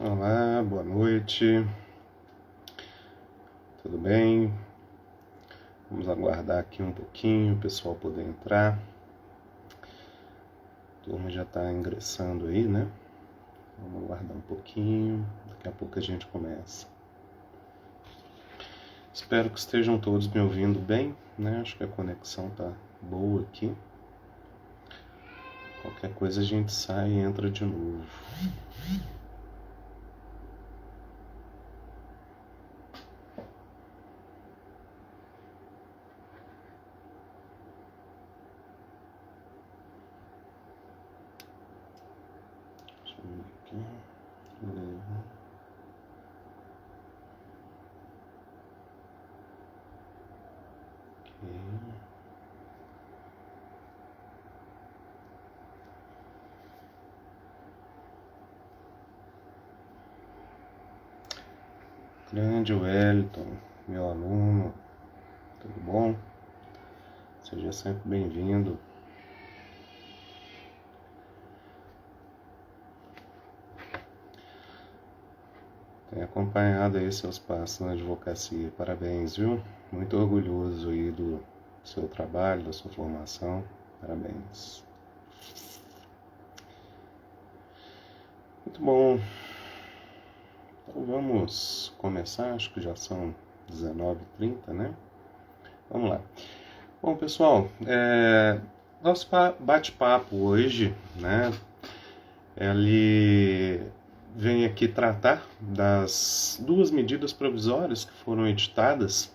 Olá, boa noite, tudo bem? Vamos aguardar aqui um pouquinho o pessoal poder entrar. A turma já está ingressando aí, né? Vamos aguardar um pouquinho, daqui a pouco a gente começa. Espero que estejam todos me ouvindo bem, né? Acho que a conexão tá boa aqui. Qualquer coisa a gente sai e entra de novo. Deixa eu ver aqui. Beleza. Ok. Grande Wellington, meu aluno, tudo bom? Seja sempre bem-vindo. Tenho acompanhado aí seus passos na advocacia. Parabéns, viu? Muito orgulhoso aí do seu trabalho, da sua formação. Parabéns. Muito bom. Então vamos começar, acho que já são 19h30, né? Vamos lá. Bom, pessoal, nosso bate-papo hoje, né? Ele vem aqui tratar das duas medidas provisórias que foram editadas,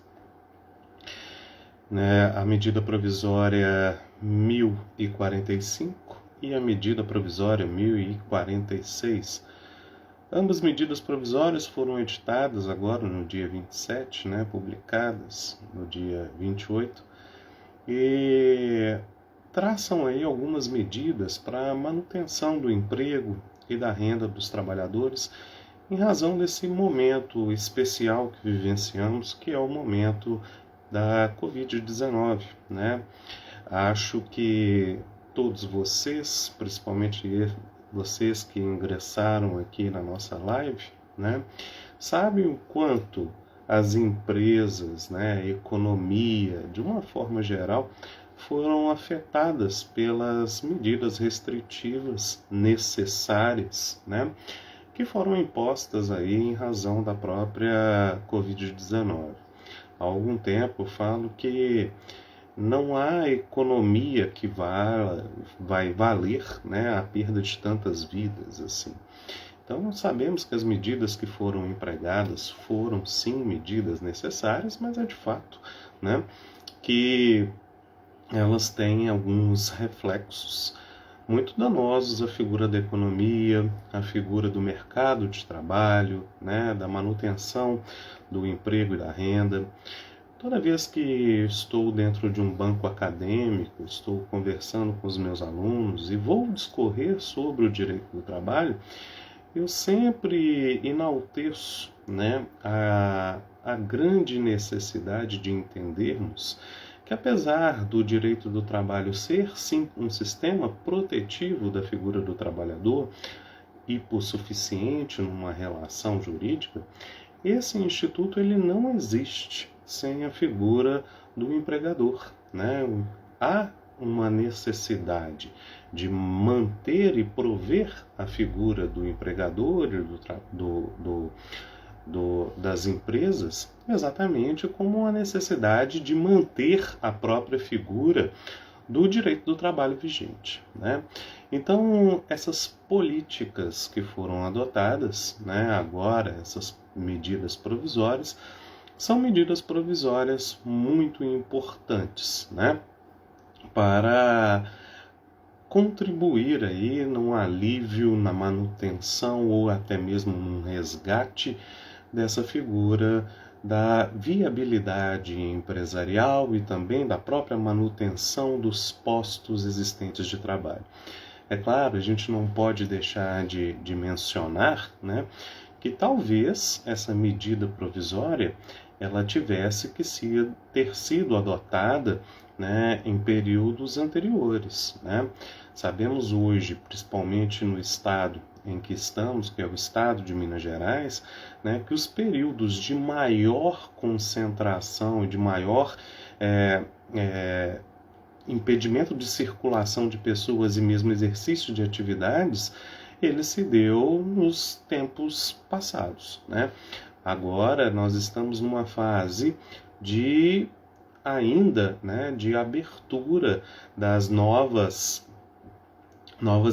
né, a medida provisória 1045 e a medida provisória 1046. Ambas medidas provisórias foram editadas agora no dia 27, né, publicadas no dia 28, e traçam aí algumas medidas para a manutenção do emprego e da renda dos trabalhadores em razão desse momento especial que vivenciamos, que é o momento da Covid-19, né? Acho que todos vocês, principalmente vocês que ingressaram aqui na nossa live, né, sabem o quanto as empresas, né, a economia, de uma forma geral, foram afetadas pelas medidas restritivas necessárias, né, que foram impostas aí em razão da própria Covid-19. Há algum tempo eu falo que não há economia que vai valer, né, a perda de tantas vidas assim. Então sabemos que as medidas que foram empregadas foram sim medidas necessárias, mas é de fato, né, que elas têm alguns reflexos muito danosos à figura da economia, à figura do mercado de trabalho, né, da manutenção do emprego e da renda. Toda vez que estou dentro de um banco acadêmico, estou conversando com os meus alunos e vou discorrer sobre o direito do trabalho, eu sempre enalteço, né, a grande necessidade de entendermos que, apesar do direito do trabalho ser, sim, um sistema protetivo da figura do trabalhador, hipossuficiente numa relação jurídica, esse instituto ele não existe sem a figura do empregador, né? Há uma necessidade de manter e prover a figura do empregador e das empresas, exatamente como uma necessidade de manter a própria figura do direito do trabalho vigente, né? Então, essas políticas que foram adotadas, né, agora, essas medidas provisórias, são medidas provisórias muito importantes, né, para contribuir aí num alívio, na manutenção ou até mesmo num resgate dessa figura da viabilidade empresarial e também da própria manutenção dos postos existentes de trabalho. É claro, a gente não pode deixar de mencionar, né, que talvez essa medida provisória ela tivesse que ter sido adotada, né, em períodos anteriores, né? Sabemos hoje, principalmente no estado em que estamos, que é o estado de Minas Gerais, né, que os períodos de maior concentração e de maior impedimento de circulação de pessoas e mesmo exercício de atividades, ele se deu nos tempos passados, né? Agora nós estamos numa fase de ainda, né, de abertura das novas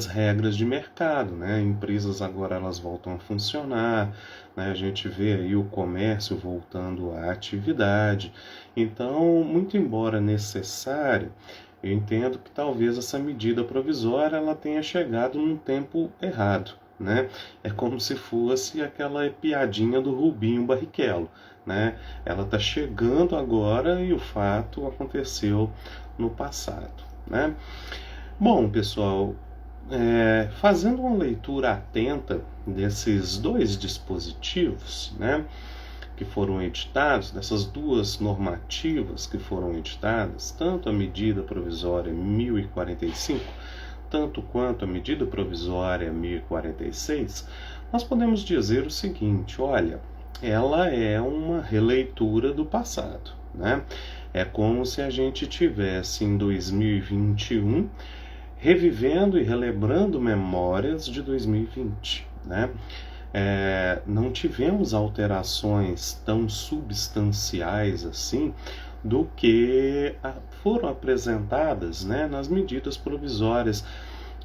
regras de mercado, né? Empresas agora elas voltam a funcionar, né? A gente vê aí o comércio voltando à atividade. Então, muito embora necessário, eu entendo que talvez essa medida provisória ela tenha chegado num tempo errado, né? É como se fosse aquela piadinha do Rubinho Barrichello, né? Ela está chegando agora e o fato aconteceu no passado, né? Bom, pessoal, fazendo uma leitura atenta desses dois dispositivos, né, que foram editados, dessas duas normativas que foram editadas, tanto a medida provisória 1045, tanto quanto a medida provisória 1046, nós podemos dizer o seguinte: olha, ela é uma releitura do passado, né? É como se a gente tivesse em 2021 revivendo e relembrando memórias de 2020, né? Não tivemos alterações tão substanciais assim do que foram apresentadas, né, nas medidas provisórias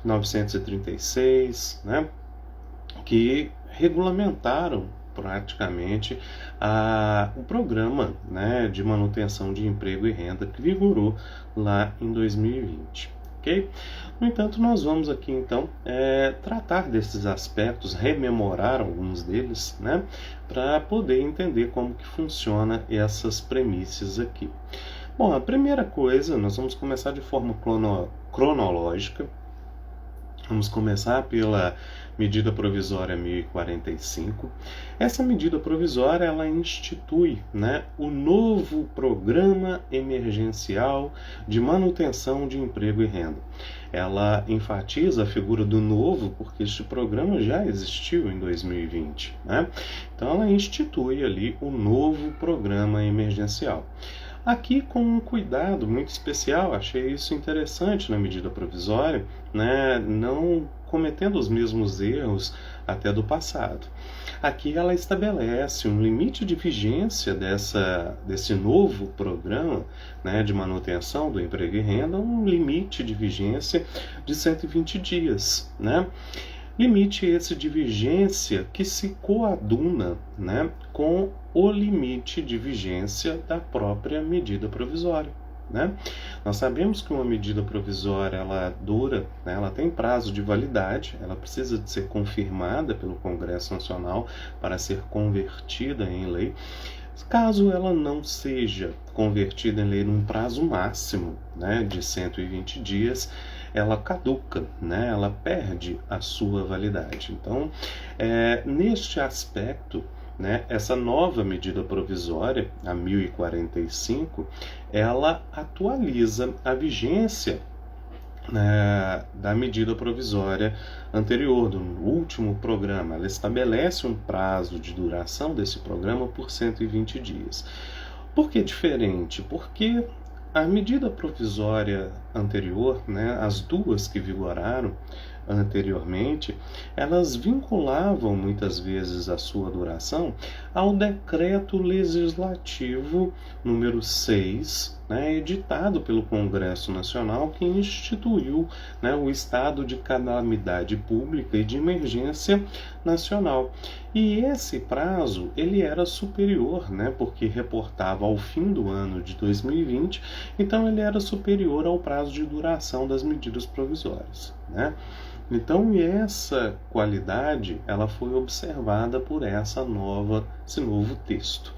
936, né, que regulamentaram praticamente o programa, né, de manutenção de emprego e renda que vigorou lá em 2020. Okay? No entanto, nós vamos aqui então tratar desses aspectos, rememorar alguns deles, né, para poder entender como que funciona essas premissas aqui. Bom, a primeira coisa, nós vamos começar de forma cronológica. Vamos começar pela medida provisória 1045. Essa medida provisória ela institui, né, o novo Programa Emergencial de Manutenção de Emprego e Renda. Ela enfatiza a figura do novo porque este programa já existiu em 2020, né? Então ela institui ali o novo Programa Emergencial. Aqui com um cuidado muito especial, achei isso interessante na medida provisória, né, não cometendo os mesmos erros até do passado. Aqui ela estabelece um limite de vigência desse novo programa, né, de manutenção do emprego e renda, um limite de vigência de 120 dias, né? Limite esse de vigência que se coaduna, né, com o limite de vigência da própria medida provisória, né? Nós sabemos que uma medida provisória ela dura, né, ela tem prazo de validade, ela precisa de ser confirmada pelo Congresso Nacional para ser convertida em lei. Caso ela não seja convertida em lei num prazo máximo, né, de 120 dias, ela caduca, né, ela perde a sua validade. Então, neste aspecto, né, essa nova medida provisória, a 1045, ela atualiza a vigência da medida provisória anterior, do último programa. Ela estabelece um prazo de duração desse programa por 120 dias. Por que diferente? Porque a medida provisória anterior, né, as duas que vigoraram anteriormente, elas vinculavam muitas vezes a sua duração ao decreto legislativo número 6, né, editado pelo Congresso Nacional, que instituiu, né, o estado de calamidade pública e de emergência nacional. E esse prazo ele era superior, né, porque reportava ao fim do ano de 2020, então ele era superior ao prazo de duração das medidas provisórias, né? Então essa qualidade ela foi observada por esse novo texto.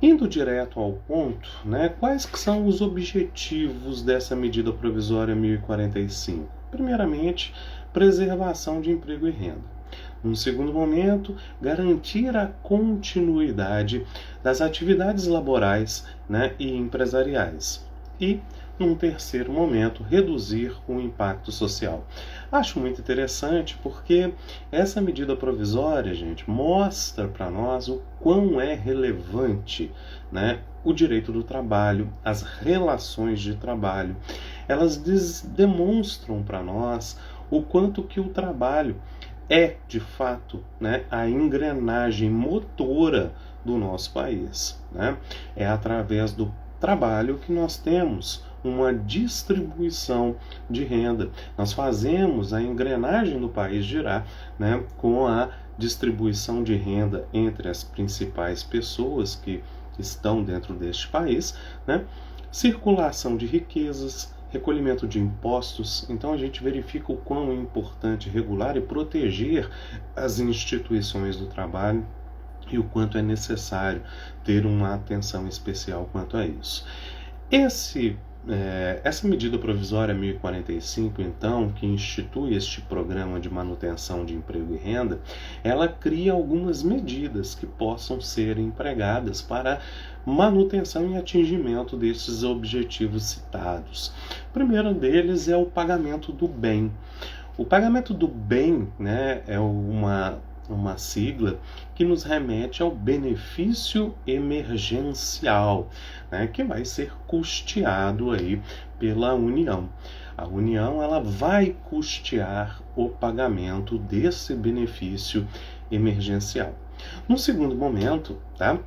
Indo direto ao ponto, né, quais que são os objetivos dessa medida provisória 1045? Primeiramente, preservação de emprego e renda. Num segundo momento, garantir a continuidade das atividades laborais, né, e empresariais. E num terceiro momento, reduzir o impacto social. Acho muito interessante porque essa medida provisória, gente, mostra para nós o quão é relevante, né, o direito do trabalho, as relações de trabalho. Elas demonstram para nós o quanto que o trabalho é, de fato, né, a engrenagem motora do nosso país, né? É através do trabalho que nós temos uma distribuição de renda. Nós fazemos a engrenagem do país girar, né, com a distribuição de renda entre as principais pessoas que estão dentro deste país, né? Circulação de riquezas, recolhimento de impostos. Então a gente verifica o quão é importante regular e proteger as instituições do trabalho e o quanto é necessário ter uma atenção especial quanto a isso. Essa medida provisória 1045, então, que institui este programa de manutenção de emprego e renda, ela cria algumas medidas que possam ser empregadas para manutenção e atingimento desses objetivos citados. O primeiro deles é o pagamento do bem. O pagamento do bem, né, é uma sigla que nos remete ao benefício emergencial, né, que vai ser custeado aí pela União. A União ela vai custear o pagamento desse benefício emergencial. No segundo momento, tá,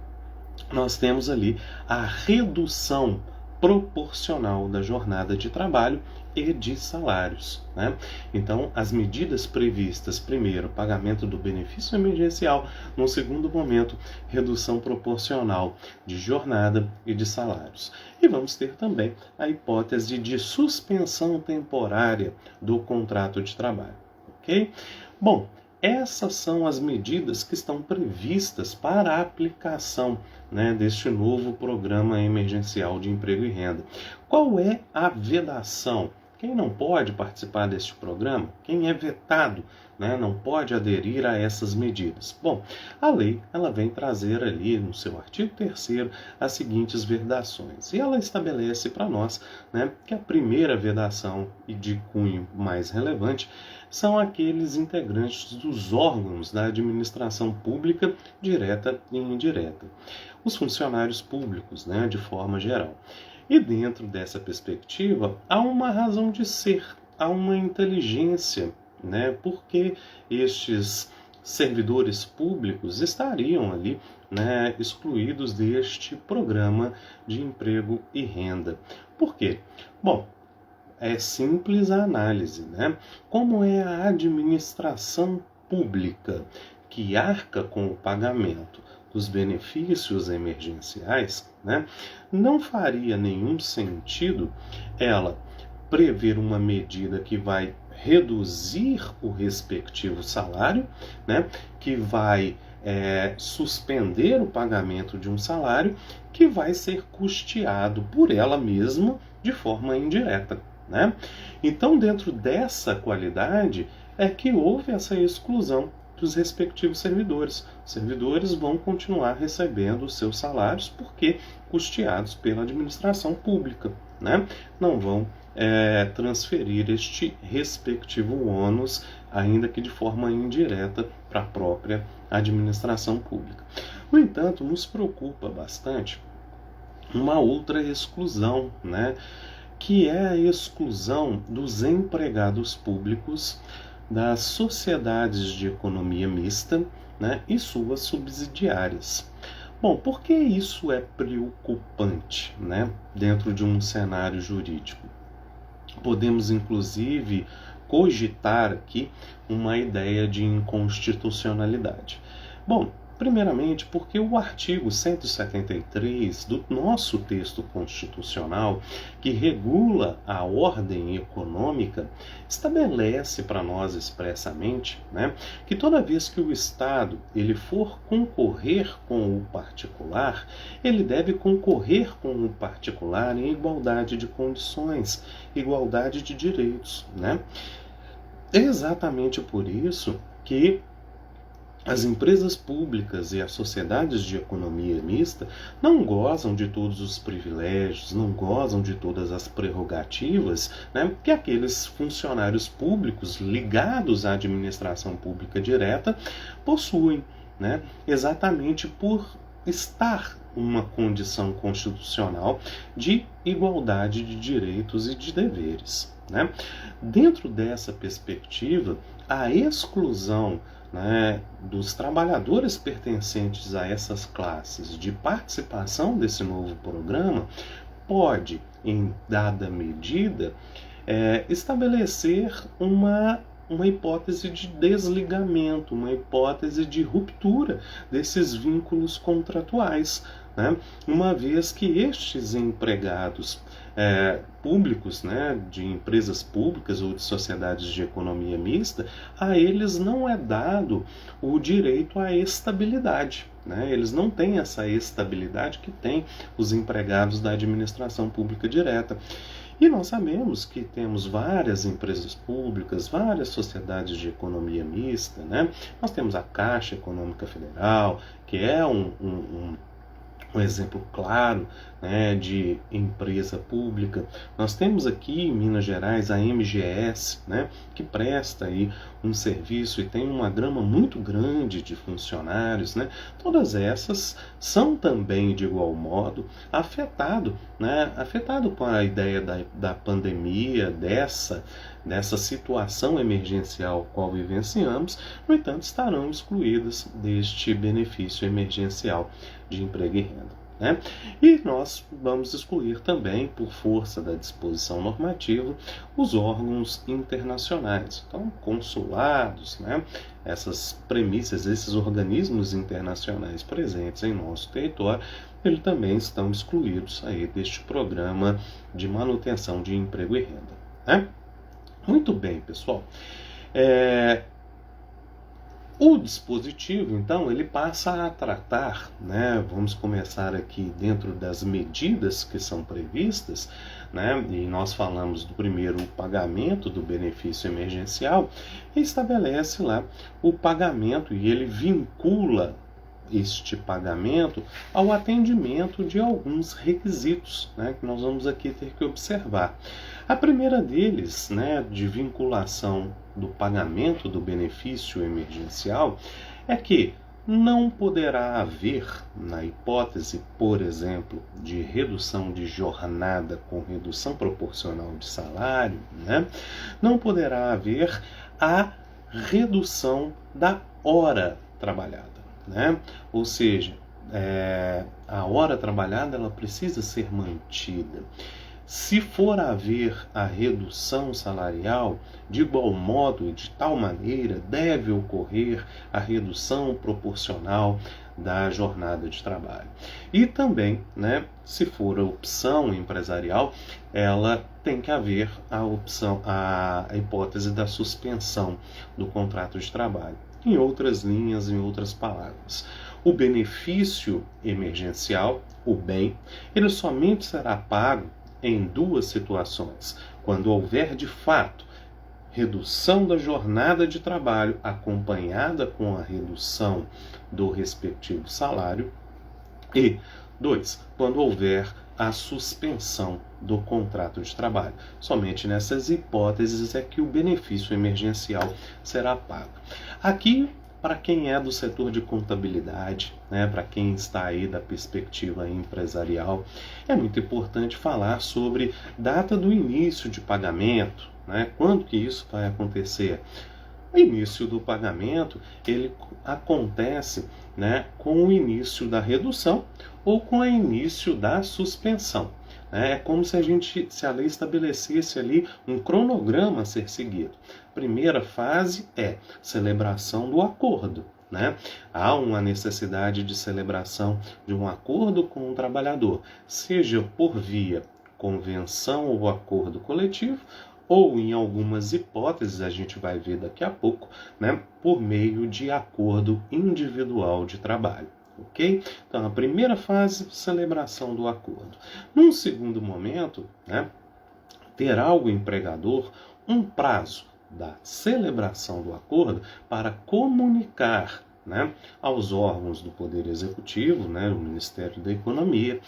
nós temos ali a redução proporcional da jornada de trabalho e de salários, né? Então, as medidas previstas, primeiro, pagamento do benefício emergencial, no segundo momento, redução proporcional de jornada e de salários. E vamos ter também a hipótese de suspensão temporária do contrato de trabalho, ok? Bom, essas são as medidas que estão previstas para a aplicação, né, deste novo programa emergencial de emprego e renda. Qual é a vedação? Quem não pode participar deste programa, quem é vetado, né, não pode aderir a essas medidas. Bom, a lei ela vem trazer ali no seu artigo 3º as seguintes vedações. E ela estabelece para nós, né, que a primeira vedação e de cunho mais relevante são aqueles integrantes dos órgãos da administração pública, direta e indireta. Os funcionários públicos, né, de forma geral. E dentro dessa perspectiva, há uma razão de ser, há uma inteligência, né, porque estes servidores públicos estariam ali, né, excluídos deste programa de emprego e renda. Por quê? Bom, é simples a análise, né? Como é a administração pública que arca com o pagamento dos benefícios emergenciais, né? Não faria nenhum sentido ela prever uma medida que vai reduzir o respectivo salário, né? Que vai suspender o pagamento de um salário que vai ser custeado por ela mesma de forma indireta, né? Então, dentro dessa qualidade, é que houve essa exclusão dos respectivos servidores. Os servidores vão continuar recebendo os seus salários porque custeados pela administração pública, né? Não vão transferir este respectivo ônus, ainda que de forma indireta, para a própria administração pública. No entanto, nos preocupa bastante uma outra exclusão, né? Que é a exclusão dos empregados públicos, das sociedades de economia mista, né, e suas subsidiárias. Bom, por que isso é preocupante, né, dentro de um cenário jurídico? Podemos, inclusive, cogitar aqui uma ideia de inconstitucionalidade. Bom, primeiramente, porque o artigo 173 do nosso texto constitucional, que regula a ordem econômica, estabelece para nós expressamente, né, que toda vez que o Estado ele for concorrer com o particular, ele deve concorrer com o particular em igualdade de condições, igualdade de direitos, né? É exatamente por isso que As empresas públicas e as sociedades de economia mista não gozam de todos os privilégios, não gozam de todas as prerrogativas, né, que aqueles funcionários públicos ligados à administração pública direta possuem, né, exatamente por estar uma condição constitucional de igualdade de direitos e de deveres, né? Dentro dessa perspectiva, a exclusão, né, dos trabalhadores pertencentes a essas classes de participação desse novo programa pode, em dada medida, estabelecer uma hipótese de desligamento, uma hipótese de ruptura desses vínculos contratuais, né? Uma vez que estes empregados públicos, né, de empresas públicas ou de sociedades de economia mista, a eles não é dado o direito à estabilidade. Né? Eles não têm essa estabilidade que têm os empregados da administração pública direta. E nós sabemos que temos várias empresas públicas, várias sociedades de economia mista, né? Nós temos a Caixa Econômica Federal, que é um exemplo claro, né, de empresa pública. Nós temos aqui em Minas Gerais a MGS, né, que presta aí um serviço e tem uma gama muito grande de funcionários, né? Todas essas são também, de igual modo, afetado com a ideia da pandemia, dessa situação emergencial qual vivenciamos, no entanto, estarão excluídas deste benefício emergencial de emprego e renda. Né? E nós vamos excluir também, por força da disposição normativa, os órgãos internacionais. Então, consulados, né? Essas premissas, esses organismos internacionais presentes em nosso território, eles também estão excluídos aí deste programa de manutenção de emprego e renda. Né? Muito bem, pessoal. O dispositivo, então, ele passa a tratar, né, vamos começar aqui dentro das medidas que são previstas, né, e nós falamos do primeiro, o pagamento do benefício emergencial, e estabelece lá o pagamento e ele vincula este pagamento ao atendimento de alguns requisitos, né, que nós vamos aqui ter que observar. A primeira deles, né, de vinculação do pagamento do benefício emergencial, é que não poderá haver, na hipótese, por exemplo, de redução de jornada com redução proporcional de salário, né, não poderá haver a redução da hora trabalhada. Né? Ou seja, a hora trabalhada ela precisa ser mantida. Se for haver a redução salarial, de igual modo e de tal maneira, deve ocorrer a redução proporcional da jornada de trabalho. E também, né, se for a opção empresarial, ela tem que haver a hipótese da suspensão do contrato de trabalho. Em outras linhas, em outras palavras, o benefício emergencial, o bem, ele somente será pago em duas situações: quando houver de fato redução da jornada de trabalho acompanhada com a redução do respectivo salário, e 2, quando houver a suspensão do contrato de trabalho. Somente nessas hipóteses é que o benefício emergencial será pago. Aqui, para quem é do setor de contabilidade, né, para quem está aí da perspectiva empresarial, é muito importante falar sobre data do início de pagamento, né, quando que isso vai acontecer. O início do pagamento, ele acontece, né, com o início da redução ou com o início da suspensão. É como se a lei estabelecesse ali um cronograma a ser seguido. Primeira fase é celebração do acordo. Né? Há uma necessidade de celebração de um acordo com o trabalhador, seja por via convenção ou acordo coletivo, ou em algumas hipóteses, a gente vai ver daqui a pouco, né, por meio de acordo individual de trabalho. Ok? Então, a primeira fase, celebração do acordo. Num segundo momento, né, terá o empregador um prazo da celebração do acordo para comunicar né, aos órgãos do Poder Executivo, né, o Ministério da Economia,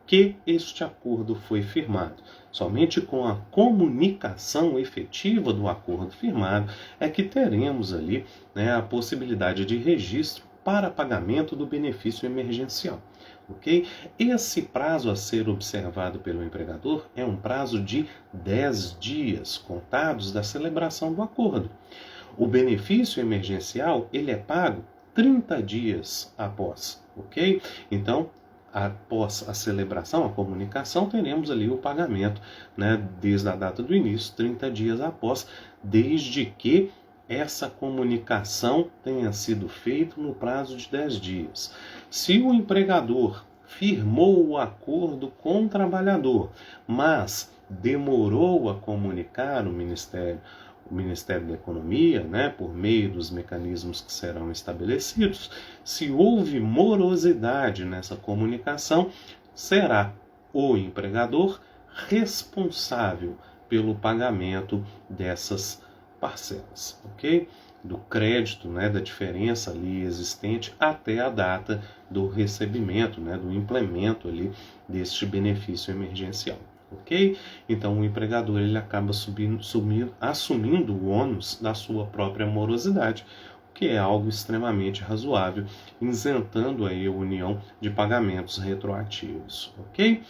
que este acordo foi firmado. Somente com a comunicação efetiva do acordo firmado é que teremos ali, né, a possibilidade de registro para pagamento do benefício emergencial. Ok? Esse prazo a ser observado pelo empregador é um prazo de 10 dias, contados da celebração do acordo. O benefício emergencial ele é pago 30 dias após, ok? Então, após a celebração, a comunicação, teremos ali o pagamento, né, desde a data do início, 30 dias após, desde que essa comunicação tenha sido feita no prazo de 10 dias. Se o empregador firmou o acordo com o trabalhador, mas demorou a comunicar o Ministério da Economia, né, por meio dos mecanismos que serão estabelecidos, se houve morosidade nessa comunicação, será o empregador responsável pelo pagamento dessas parcelas, ok? Do crédito, né, da diferença ali existente até a data do recebimento, né, do implemento ali deste benefício emergencial. Ok? Então o empregador ele acaba assumindo o ônus da sua própria morosidade, o que é algo extremamente razoável, isentando aí a união de pagamentos retroativos. Ok?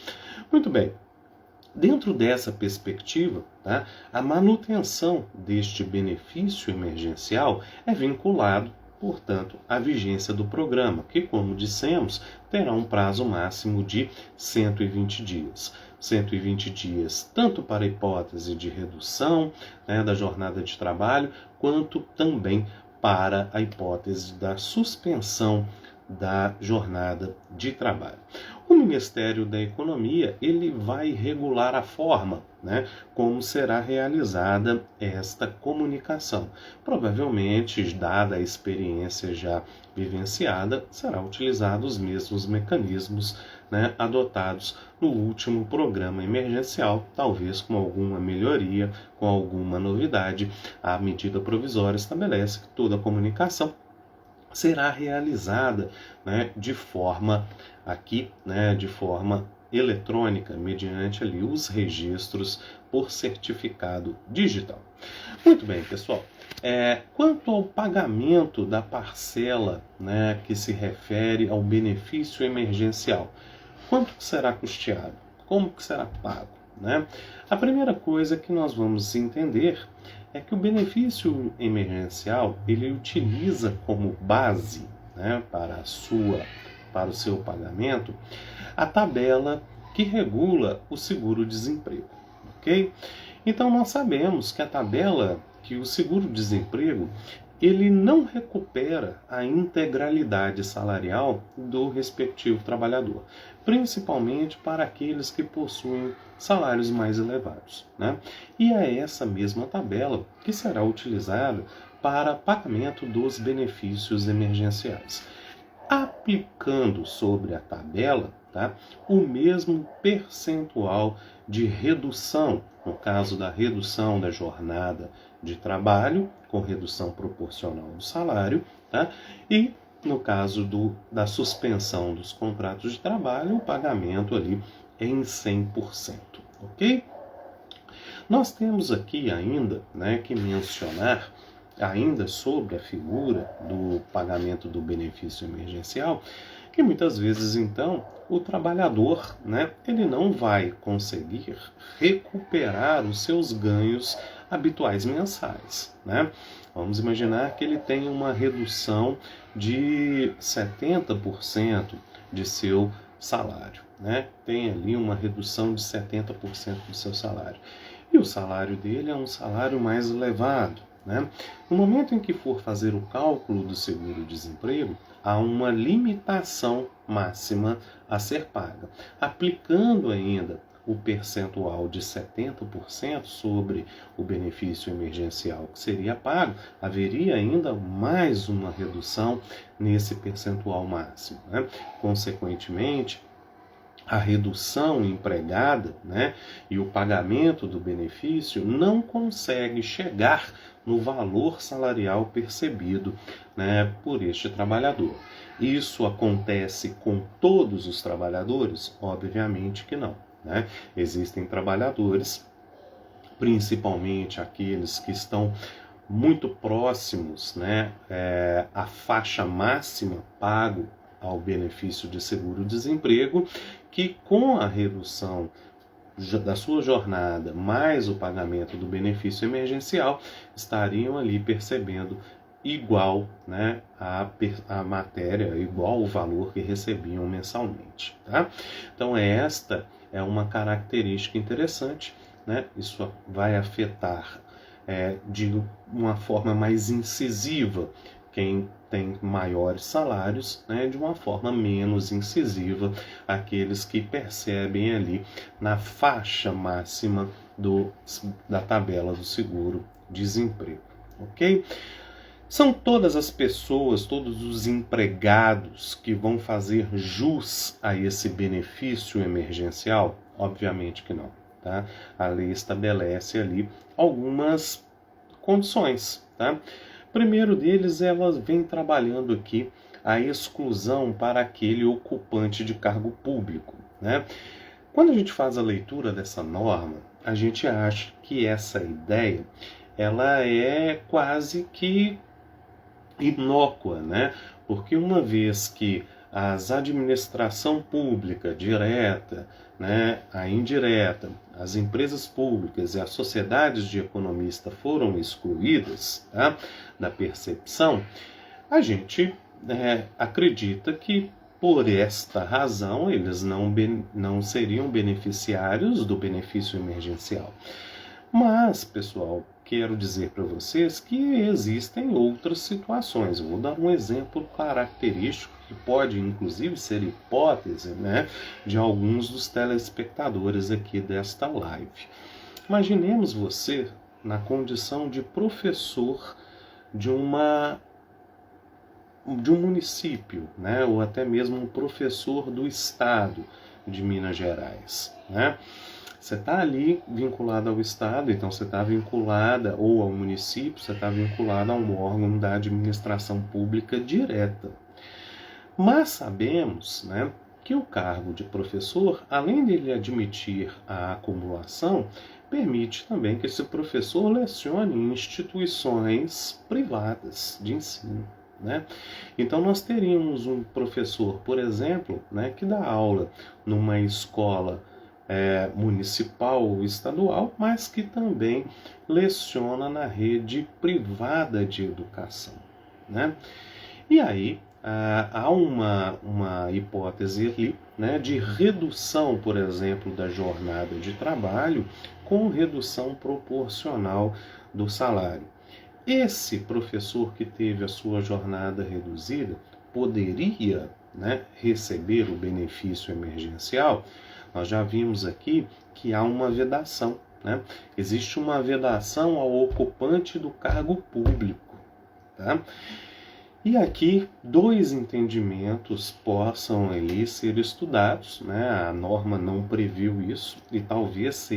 Muito bem. Dentro dessa perspectiva, tá, a manutenção deste benefício emergencial é vinculado, portanto, à vigência do programa, que, como dissemos, terá um prazo máximo de 120 dias. 120 dias tanto para a hipótese de redução, né, da jornada de trabalho, quanto também para a hipótese da suspensão da jornada de trabalho. O Ministério da Economia ele vai regular a forma, né, como será realizada esta comunicação. Provavelmente, dada a experiência já vivenciada, serão utilizados os mesmos mecanismos, né, adotados no último programa emergencial, talvez com alguma melhoria, com alguma novidade. A medida provisória estabelece que toda a comunicação será realizada, né, de forma eletrônica, mediante ali os registros por certificado digital. Muito bem, pessoal. Quanto ao pagamento da parcela, né, que se refere ao benefício emergencial, quanto será custeado? Como que será pago? Né? A primeira coisa que nós vamos entender é que o benefício emergencial ele utiliza como base, né, para o seu pagamento a tabela que regula o seguro-desemprego, ok? Então nós sabemos que a tabela que o seguro-desemprego ele não recupera a integralidade salarial do respectivo trabalhador, principalmente para aqueles que possuem salários mais elevados, né? E é essa mesma tabela que será utilizada para pagamento dos benefícios emergenciais, aplicando sobre a tabela, tá, o mesmo percentual de redução, no caso da redução da jornada de trabalho, com redução proporcional do salário, tá, e no caso da suspensão dos contratos de trabalho, o pagamento ali é em 100%, ok? Nós temos aqui ainda, né, que mencionar ainda sobre a figura do pagamento do benefício emergencial, que muitas vezes, então, o trabalhador, né, ele não vai conseguir recuperar os seus ganhos habituais mensais, né? Vamos imaginar que ele tem uma redução de 70% de seu salário, né? Tem ali uma redução de 70% do seu salário. E o salário dele é um salário mais elevado, né? No momento em que for fazer o cálculo do seguro-desemprego, há uma limitação máxima a ser paga, aplicando ainda o percentual de 70% sobre o benefício emergencial que seria pago, haveria ainda mais uma redução nesse percentual máximo, né? Consequentemente, a redução empregada, né, e o pagamento do benefício não consegue chegar no valor salarial percebido, né, por este trabalhador. Isso acontece com todos os trabalhadores? Obviamente que não, né? Existem trabalhadores, principalmente aqueles que estão muito próximos, né, à faixa máxima pago ao benefício de seguro-desemprego, que com a redução da sua jornada mais o pagamento do benefício emergencial estariam ali percebendo igual, né, a matéria, igual o valor que recebiam mensalmente. Tá? Então esta é uma característica interessante, né? Isso vai afetar de uma forma mais incisiva quem tem maiores salários, né, de uma forma menos incisiva aqueles que percebem ali na faixa máxima da tabela do seguro-desemprego, ok? São todas as pessoas, todos os empregados que vão fazer jus a esse benefício emergencial? Obviamente que não. Tá? A lei estabelece ali algumas condições. Tá? Primeiro deles, ela vem trabalhando aqui a exclusão para aquele ocupante de cargo público. Né? Quando a gente faz a leitura dessa norma, a gente acha que essa ideia ela é quase que inócua, né? Porque uma vez que a administração pública direta, né, a indireta, as empresas públicas e as sociedades de economista foram excluídas, tá, da percepção, a gente acredita que por esta razão eles não seriam beneficiários do benefício emergencial. Mas, pessoal, quero dizer para vocês que existem outras situações. Eu vou dar um exemplo característico que pode, inclusive, ser hipótese, né, de alguns dos telespectadores aqui desta live. Imaginemos você na condição de professor de um município, né, ou até mesmo um professor do estado de Minas Gerais, né? Você está ali vinculado ao Estado, então você está vinculada, ou ao município, você está vinculado a um órgão da administração pública direta. Mas sabemos, né, que o cargo de professor, além de ele admitir a acumulação, permite também que esse professor lecione em instituições privadas de ensino. Né? Então nós teríamos um professor, por exemplo, né, que dá aula numa escola municipal ou estadual, mas que também leciona na rede privada de educação. Né? E aí há uma hipótese ali, né, de redução, por exemplo, da jornada de trabalho com redução proporcional do salário. Esse professor que teve a sua jornada reduzida poderia, né, receber o benefício emergencial? Nós já vimos aqui que há uma vedação, né? Existe uma vedação ao ocupante do cargo público. Tá? E aqui, dois entendimentos possam ali ser estudados, né? A norma não previu isso e talvez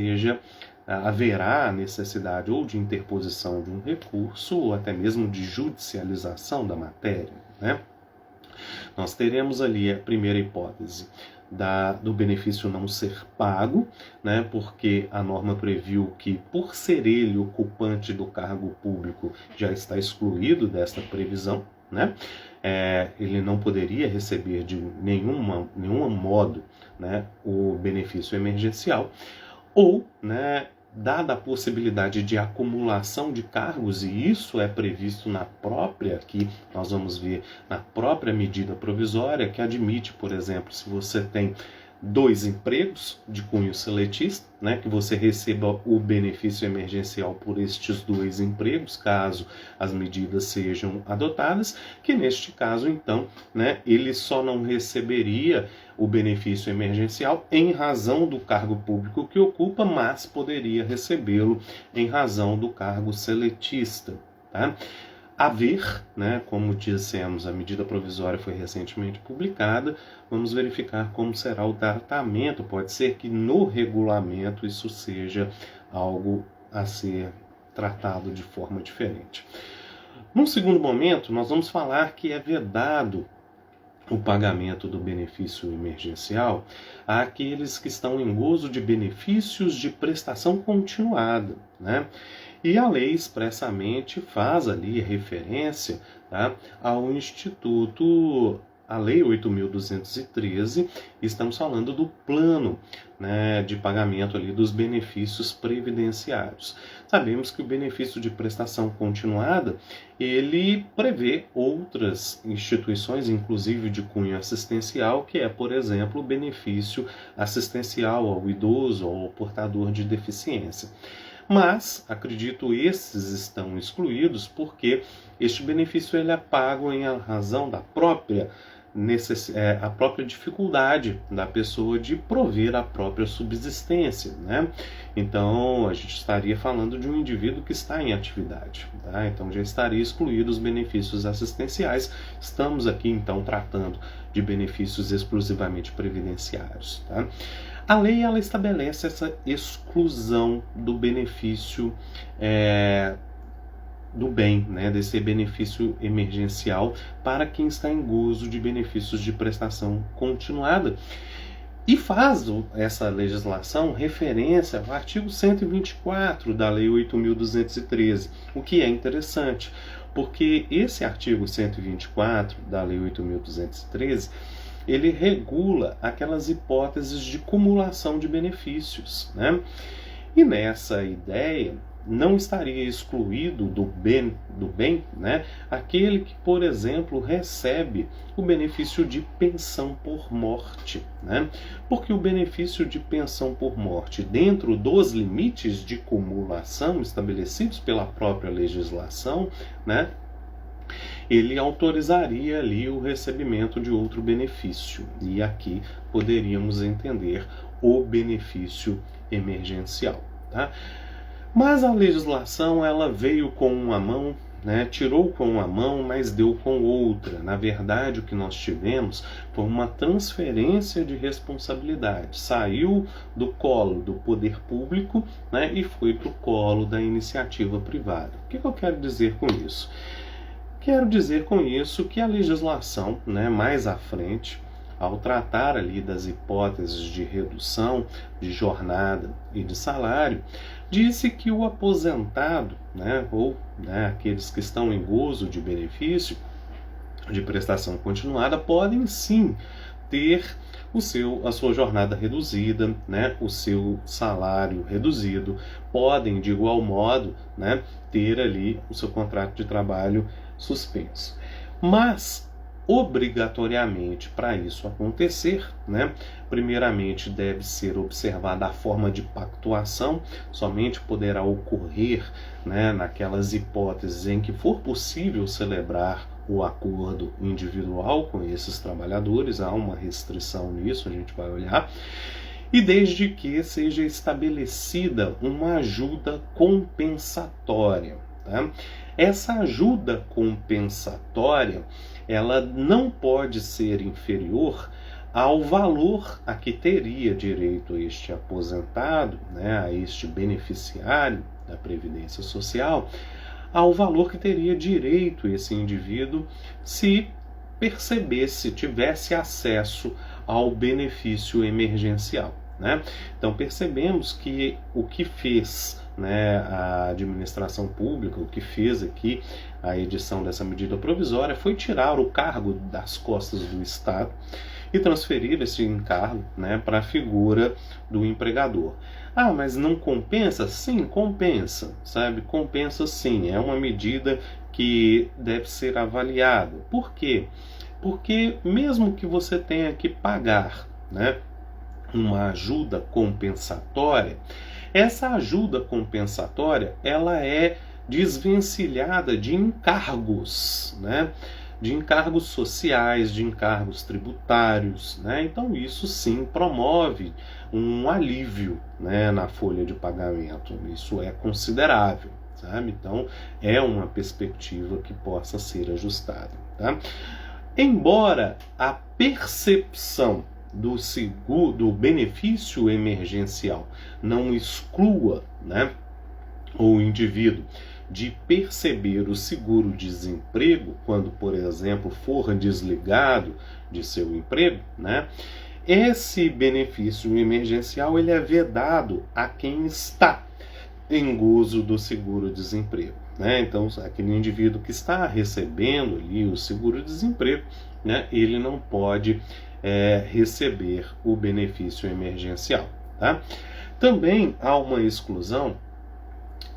haverá a necessidade ou de interposição de um recurso ou até mesmo de judicialização da matéria, né? Nós teremos ali a primeira hipótese do benefício não ser pago, né, porque a norma previu que, por ser ele ocupante do cargo público, já está excluído desta previsão, né? Ele não poderia receber de nenhum modo, né, o benefício emergencial, ou, né, dada a possibilidade de acumulação de cargos, e isso é previsto na própria, aqui nós vamos ver, na própria medida provisória, que admite, por exemplo, se você tem 2 empregos de cunho seletista, né, que você receba o benefício emergencial por estes 2 empregos, caso as medidas sejam adotadas, que neste caso, então, né, ele só não receberia o benefício emergencial em razão do cargo público que ocupa, mas poderia recebê-lo em razão do cargo seletista. Tá? a ver, né, como dissemos, a medida provisória foi recentemente publicada, vamos verificar como será o tratamento. Pode ser que no regulamento isso seja algo a ser tratado de forma diferente. Num segundo momento, nós vamos falar que é vedado o pagamento do benefício emergencial àqueles que estão em gozo de benefícios de prestação continuada, né? E a lei expressamente faz ali referência, tá, ao Instituto, a Lei 8.213, estamos falando do plano, né, de pagamento ali dos benefícios previdenciários. Sabemos que o benefício de prestação continuada, ele prevê outras instituições, inclusive de cunho assistencial, que é, por exemplo, o benefício assistencial ao idoso ou ao portador de deficiência. Mas, acredito, esses estão excluídos porque este benefício ele é pago em razão da própria a própria dificuldade da pessoa de prover a própria subsistência, né? Então, a gente estaria falando de um indivíduo que está em atividade, tá? Então, já estaria excluído os benefícios assistenciais. Estamos aqui, então, tratando de benefícios exclusivamente previdenciários, tá? A lei ela estabelece essa exclusão do benefício do bem, né, desse benefício emergencial para quem está em gozo de benefícios de prestação continuada. E faz essa legislação referência ao artigo 124 da Lei 8.213, o que é interessante, porque esse artigo 124 da Lei 8.213 ele regula aquelas hipóteses de cumulação de benefícios, né? E nessa ideia não estaria excluído do bem, né, aquele que, por exemplo, recebe o benefício de pensão por morte, né? Porque o benefício de pensão por morte, dentro dos limites de cumulação estabelecidos pela própria legislação, né, ele autorizaria ali o recebimento de outro benefício. E aqui poderíamos entender o benefício emergencial, tá? Mas a legislação ela veio com uma mão, né, tirou com uma mão, mas deu com outra. Na verdade, o que nós tivemos foi uma transferência de responsabilidade. Saiu do colo do poder público, né, e foi para o colo da iniciativa privada. O que eu quero dizer com isso? Quero dizer com isso que a legislação, né, mais à frente, ao tratar ali das hipóteses de redução de jornada e de salário, disse que o aposentado, né, ou aqueles que estão em gozo de benefício de prestação continuada, podem sim ter a sua jornada reduzida, né, o seu salário reduzido, podem de igual modo, né, ter ali o seu contrato de trabalho suspenso. Mas obrigatoriamente para isso acontecer, né, primeiramente deve ser observada a forma de pactuação, somente poderá ocorrer, né, naquelas hipóteses em que for possível celebrar o acordo individual com esses trabalhadores. Há uma restrição nisso, a gente vai olhar, e desde que seja estabelecida uma ajuda compensatória, tá? Essa ajuda compensatória ela não pode ser inferior ao valor a que teria direito este aposentado, né, a este beneficiário da Previdência Social, ao valor que teria direito esse indivíduo se tivesse acesso ao benefício emergencial, né? Então percebemos que o que fez, né, a administração pública, o que fez aqui a edição dessa medida provisória foi tirar o cargo das costas do Estado e transferir esse encargo, né, para a figura do empregador. Ah, mas não compensa? Sim, compensa, sabe? Compensa sim, é uma medida que deve ser avaliada. Por quê? Porque mesmo que você tenha que pagar, né, uma ajuda compensatória, essa ajuda compensatória ela é desvencilhada de encargos, né? De encargos sociais, de encargos tributários, né? Então isso sim promove um alívio, né, na folha de pagamento. Isso é considerável, sabe? Então, é uma perspectiva que possa ser ajustada, tá? Embora a percepção do seguro, do benefício emergencial não exclua, né, o indivíduo de perceber o seguro-desemprego quando, por exemplo, for desligado de seu emprego, né? Esse benefício emergencial ele é vedado a quem está em gozo do seguro-desemprego, né? Então, aquele indivíduo que está recebendo ali o seguro-desemprego, né, ele não pode receber o benefício emergencial, tá? Também há uma exclusão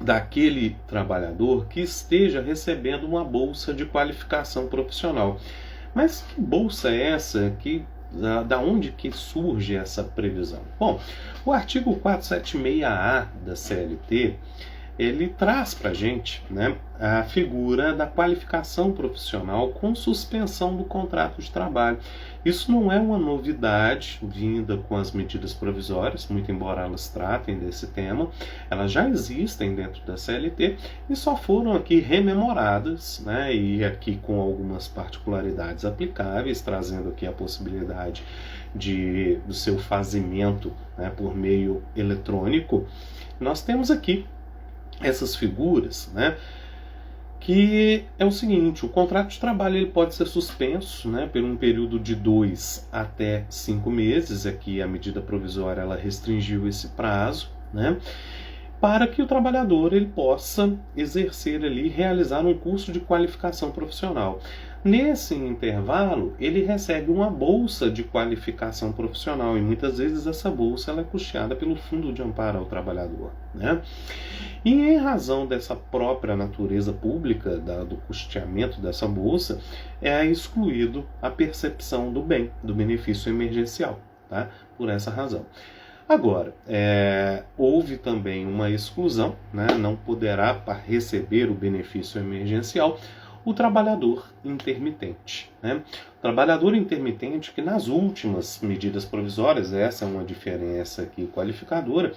daquele trabalhador que esteja recebendo uma bolsa de qualificação profissional. Mas que bolsa é essa? Da onde que surge essa previsão? Bom, o artigo 476-A da CLT, ele traz para a gente, né, a figura da qualificação profissional com suspensão do contrato de trabalho. Isso não é uma novidade vinda com as medidas provisórias, muito embora elas tratem desse tema, elas já existem dentro da CLT e só foram aqui rememoradas, né, e aqui com algumas particularidades aplicáveis, trazendo aqui a possibilidade do seu fazimento, né, por meio eletrônico. Nós temos aqui essas figuras, né, que é o seguinte: o contrato de trabalho ele pode ser suspenso, né, por um período de 2 até 5 meses. Aqui a medida provisória ela restringiu esse prazo, né, para que o trabalhador ele possa exercer ali, realizar um curso de qualificação profissional. Nesse intervalo, ele recebe uma bolsa de qualificação profissional e muitas vezes essa bolsa ela é custeada pelo Fundo de Amparo ao Trabalhador, né? E em razão dessa própria natureza pública do custeamento dessa bolsa, é excluído a percepção do bem, do benefício emergencial, tá? Por essa razão. Agora, houve também uma exclusão, né? Não poderá receber o benefício emergencial o trabalhador intermitente, né? O trabalhador intermitente que nas últimas medidas provisórias, essa é uma diferença aqui qualificadora,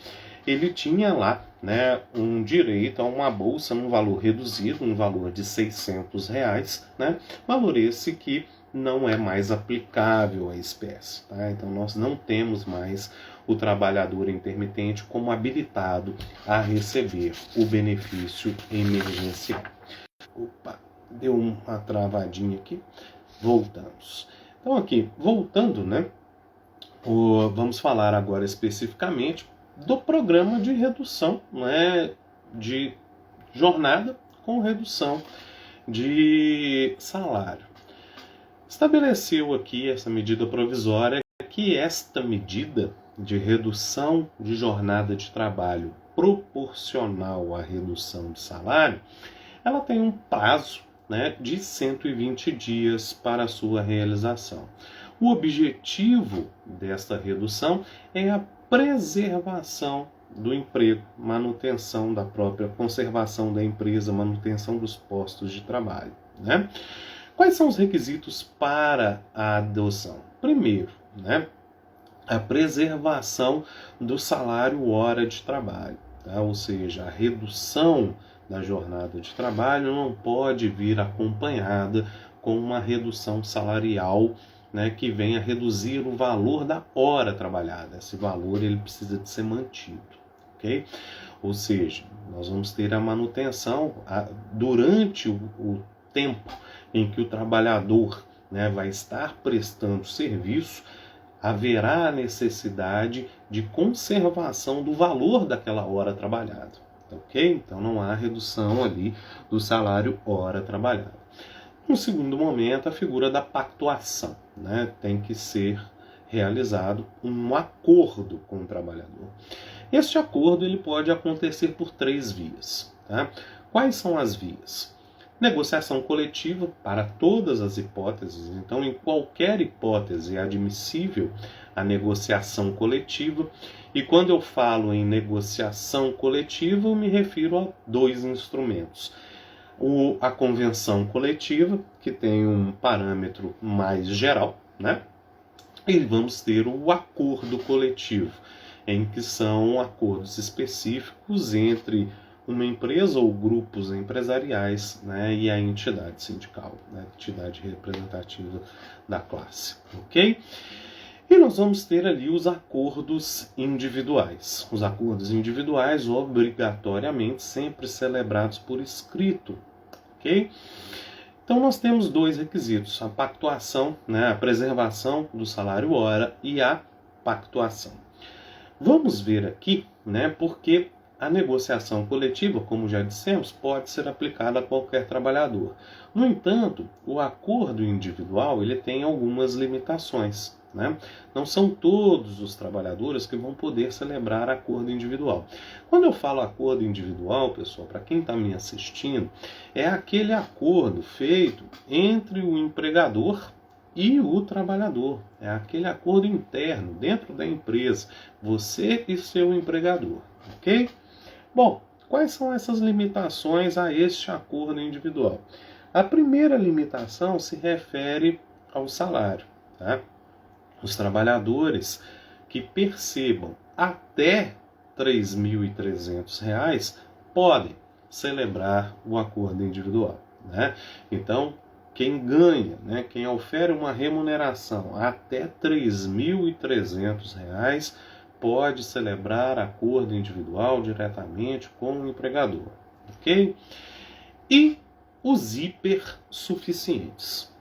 ele tinha lá, né, um direito a uma bolsa num valor reduzido, um valor de R$600, né? Valor esse que não é mais aplicável à espécie, tá? Então nós não temos mais o trabalhador intermitente como habilitado a receber o benefício emergencial. Opa, deu uma travadinha aqui. Voltamos. Então aqui, voltando, né? Vamos falar agora especificamente do programa de redução, né, de jornada com redução de salário. Estabeleceu aqui essa medida provisória que esta medida de redução de jornada de trabalho proporcional à redução de salário, ela tem um prazo, né, de 120 dias para a sua realização. O objetivo desta redução é a preservação do emprego, manutenção da própria conservação da empresa, manutenção dos postos de trabalho, né? Quais são os requisitos para a adoção? Primeiro, né, a preservação do salário hora de trabalho, tá? Ou seja, a redução da jornada de trabalho não pode vir acompanhada com uma redução salarial, né, que venha reduzir o valor da hora trabalhada. Esse valor ele precisa de ser mantido, ok? Ou seja, nós vamos ter a manutenção durante o tempo em que o trabalhador, né, vai estar prestando serviço, haverá a necessidade de conservação do valor daquela hora trabalhada, ok? Então não há redução ali do salário hora trabalhada. No segundo momento, a figura da pactuação, né? Tem que ser realizado um acordo com o trabalhador. Este acordo ele pode acontecer por 3 vias, tá? Quais são as vias? Negociação coletiva para todas as hipóteses. Então, em qualquer hipótese é admissível a negociação coletiva. E quando eu falo em negociação coletiva, eu me refiro a 2 instrumentos. A convenção coletiva, que tem um parâmetro mais geral, né? E vamos ter o acordo coletivo, em que são acordos específicos entre uma empresa ou grupos empresariais, né, e a entidade sindical, né, entidade representativa da classe, ok? E nós vamos ter ali os acordos individuais. Os acordos individuais, obrigatoriamente, sempre celebrados por escrito, ok? Então nós temos dois requisitos, a pactuação, né, a preservação do salário-hora e a pactuação. Vamos ver aqui, né, porque a negociação coletiva, como já dissemos, pode ser aplicada a qualquer trabalhador. No entanto, o acordo individual ele tem algumas limitações, né? Não são todos os trabalhadores que vão poder celebrar acordo individual. Quando eu falo acordo individual, pessoal, para quem está me assistindo, é aquele acordo feito entre o empregador e o trabalhador. É aquele acordo interno, dentro da empresa, você e seu empregador, ok? Bom, quais são essas limitações a este acordo individual? A primeira limitação se refere ao salário, tá? Os trabalhadores que percebam até R$ 3.300 podem celebrar o acordo individual, né? Então, quem ganha, né, quem ofere uma remuneração até R$ 3.300 pode celebrar acordo individual diretamente com o empregador, ok? E os hipersuficientes.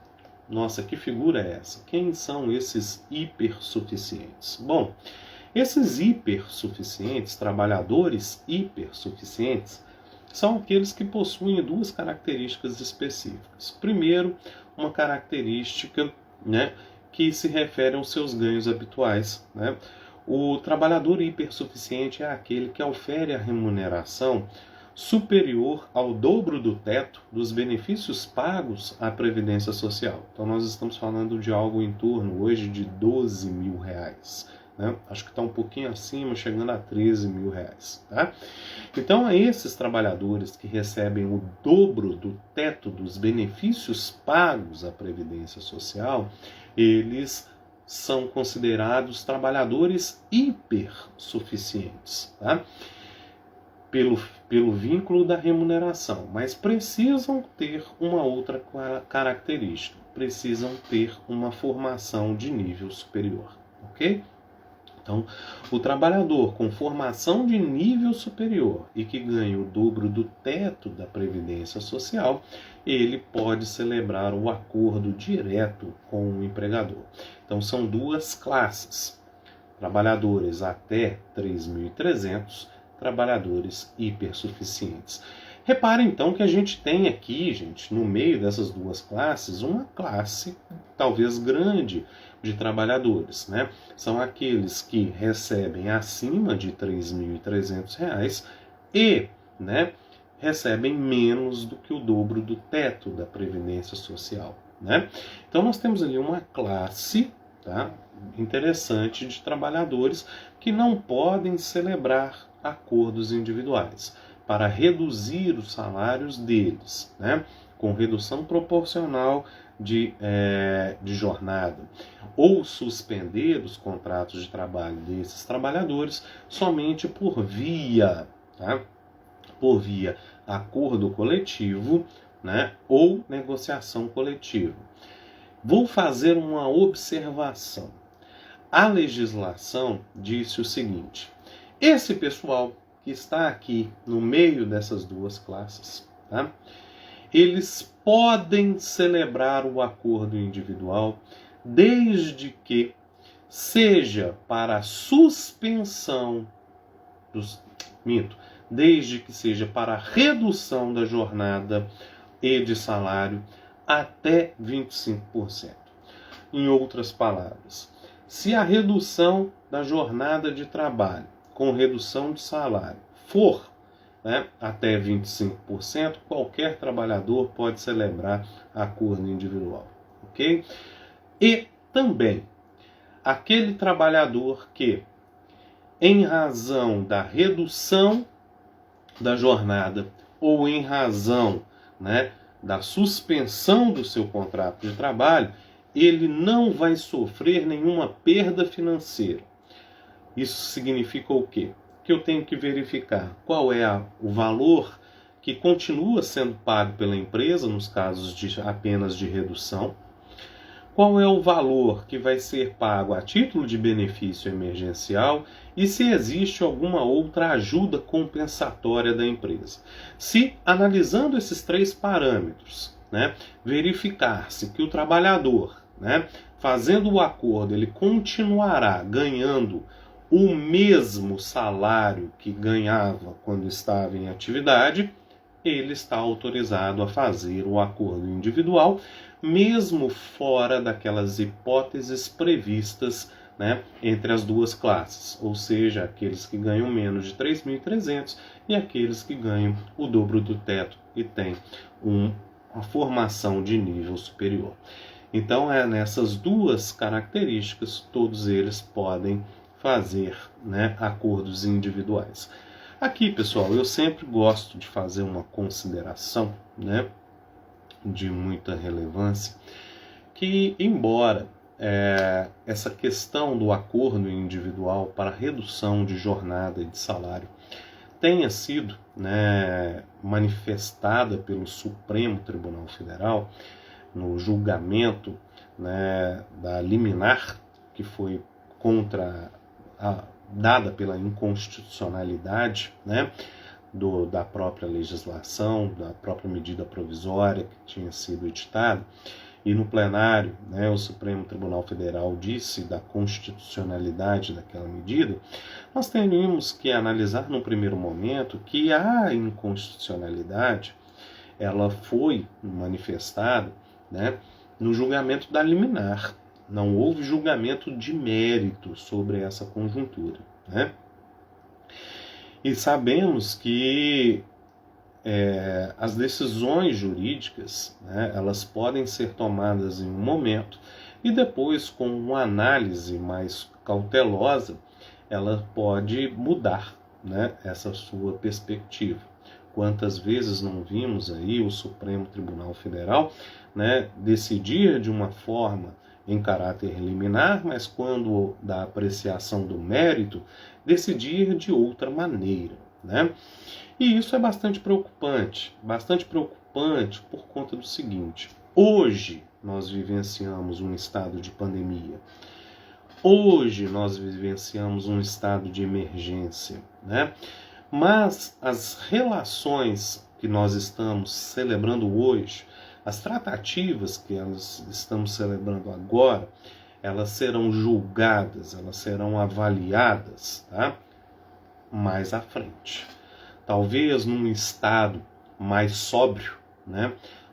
Nossa, que figura é essa? Quem são esses hipersuficientes? Bom, esses hipersuficientes, trabalhadores hipersuficientes, são aqueles que possuem duas características específicas. Primeiro, uma característica, né, que se refere aos seus ganhos habituais, né? O trabalhador hipersuficiente é aquele que ofere a remuneração superior ao dobro do teto dos benefícios pagos à Previdência Social. Então nós estamos falando de algo em torno hoje de R$ 12.000. Né? Acho que está um pouquinho acima, chegando a R$ 13.000. Tá? Então, a esses trabalhadores que recebem o dobro do teto dos benefícios pagos à Previdência Social, eles são considerados trabalhadores hipersuficientes, tá? Pelo vínculo da remuneração, mas precisam ter uma outra característica, precisam ter uma formação de nível superior, ok? Então, o trabalhador com formação de nível superior e que ganha o dobro do teto da Previdência Social, ele pode celebrar o acordo direto com o empregador. Então, são duas classes, trabalhadores até 3.300, trabalhadores hipersuficientes. Repare então que a gente tem aqui, gente, no meio dessas duas classes, uma classe talvez grande de trabalhadores, né? São aqueles que recebem acima de R$ 3.300 e, né, recebem menos do que o dobro do teto da Previdência Social, né? Então nós temos ali uma classe, tá, interessante de trabalhadores que não podem celebrar acordos individuais para reduzir os salários deles, né, com redução proporcional de jornada, ou suspender os contratos de trabalho desses trabalhadores somente por via acordo coletivo, né, ou negociação coletiva. Vou fazer uma observação. A legislação disse o seguinte: esse pessoal que está aqui no meio dessas duas classes, tá? Eles podem celebrar o acordo individual desde que seja para a suspensão desde que seja para a redução da jornada e de salário até 25%. Em outras palavras, se a redução da jornada de trabalho com redução de salário for, né, até 25%, qualquer trabalhador pode celebrar acordo individual, ok? E também aquele trabalhador que, em razão da redução da jornada ou em razão, né, da suspensão do seu contrato de trabalho, ele não vai sofrer nenhuma perda financeira. Isso significa o quê? que eu tenho que verificar? Qual é o valor que continua sendo pago pela empresa, nos casos apenas de redução? Qual é o valor que vai ser pago a título de benefício emergencial e se existe alguma outra ajuda compensatória da empresa. Se, analisando esses 3 parâmetros, verificar-se que o trabalhador, fazendo o acordo, ele continuará ganhando o mesmo salário que ganhava quando estava em atividade, ele está autorizado a fazer o acordo individual, mesmo fora daquelas hipóteses previstas, entre as duas classes, ou seja, aqueles que ganham menos de 3.300 e aqueles que ganham o dobro do teto e têm uma formação de nível superior. Então, nessas duas características, todos eles podem fazer acordos individuais. Aqui, pessoal, eu sempre gosto de fazer uma consideração, de muita relevância, que embora essa questão do acordo individual para redução de jornada e de salário tenha sido manifestada pelo Supremo Tribunal Federal no julgamento da liminar que foi dada pela inconstitucionalidade da própria legislação, da própria medida provisória que tinha sido editada, e no plenário o Supremo Tribunal Federal disse da constitucionalidade daquela medida, nós teríamos que analisar no primeiro momento que a inconstitucionalidade ela foi manifestada no julgamento da liminar. Não houve julgamento de mérito sobre essa conjuntura. E sabemos que as decisões jurídicas elas podem ser tomadas em um momento e depois, com uma análise mais cautelosa, ela pode mudar essa sua perspectiva. Quantas vezes não vimos aí o Supremo Tribunal Federal decidir de uma forma em caráter liminar, mas quando da apreciação do mérito, decidir de outra maneira. E isso é bastante preocupante por conta do seguinte: hoje nós vivenciamos um estado de pandemia, hoje nós vivenciamos um estado de emergência, mas as relações que nós estamos celebrando hoje, as tratativas que nós estamos celebrando agora, elas serão julgadas, elas serão avaliadas mais à frente. Talvez num estado mais sóbrio,